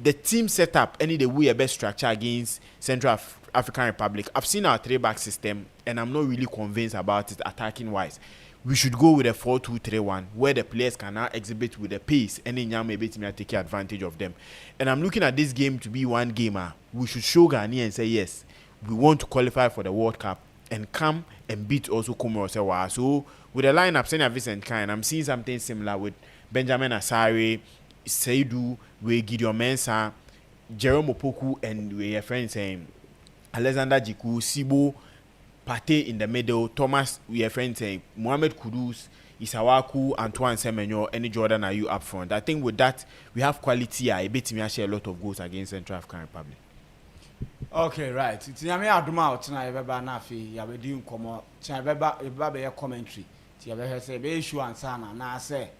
the team setup, any the way a best structure against Central African Republic. I've seen our 3-back system, and I'm not really convinced about it attacking wise. We should go with a 4-2-3-1 where the players can now exhibit with the pace and then Nyame take advantage of them. And I'm looking at this game to be one gamer. We should show Ghana and say yes, we want to qualify for the World Cup and come and beat also Comoros. So with the lineup, Senya Vincent Kine, I'm seeing something similar with Benjamin Asare, Seidu, with Gideon Mensah, Jerome Opoku, and with your friend saying Alexander Jiku, Sibo, Pate in the middle, Thomas, we are friends saying Mohamed Kudus, Isawaku, Antoine Semenyo, any Jordan Ayew up front. I think with that we have quality. I bet me share a lot of goals against Central African Republic. Okay, right. It's Nyame aduma tonight. Beba na fi ya be di nkomo. Tonight beba be commentary. Ti ya be say be issue answer na say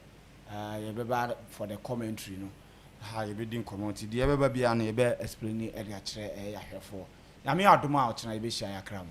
ya beba for the commentary no. Ha ya be di nkomo ti. Di ya beba bia na ya be explain area kire ya hwefo. Nyame aduma tonight be share ya kra mo.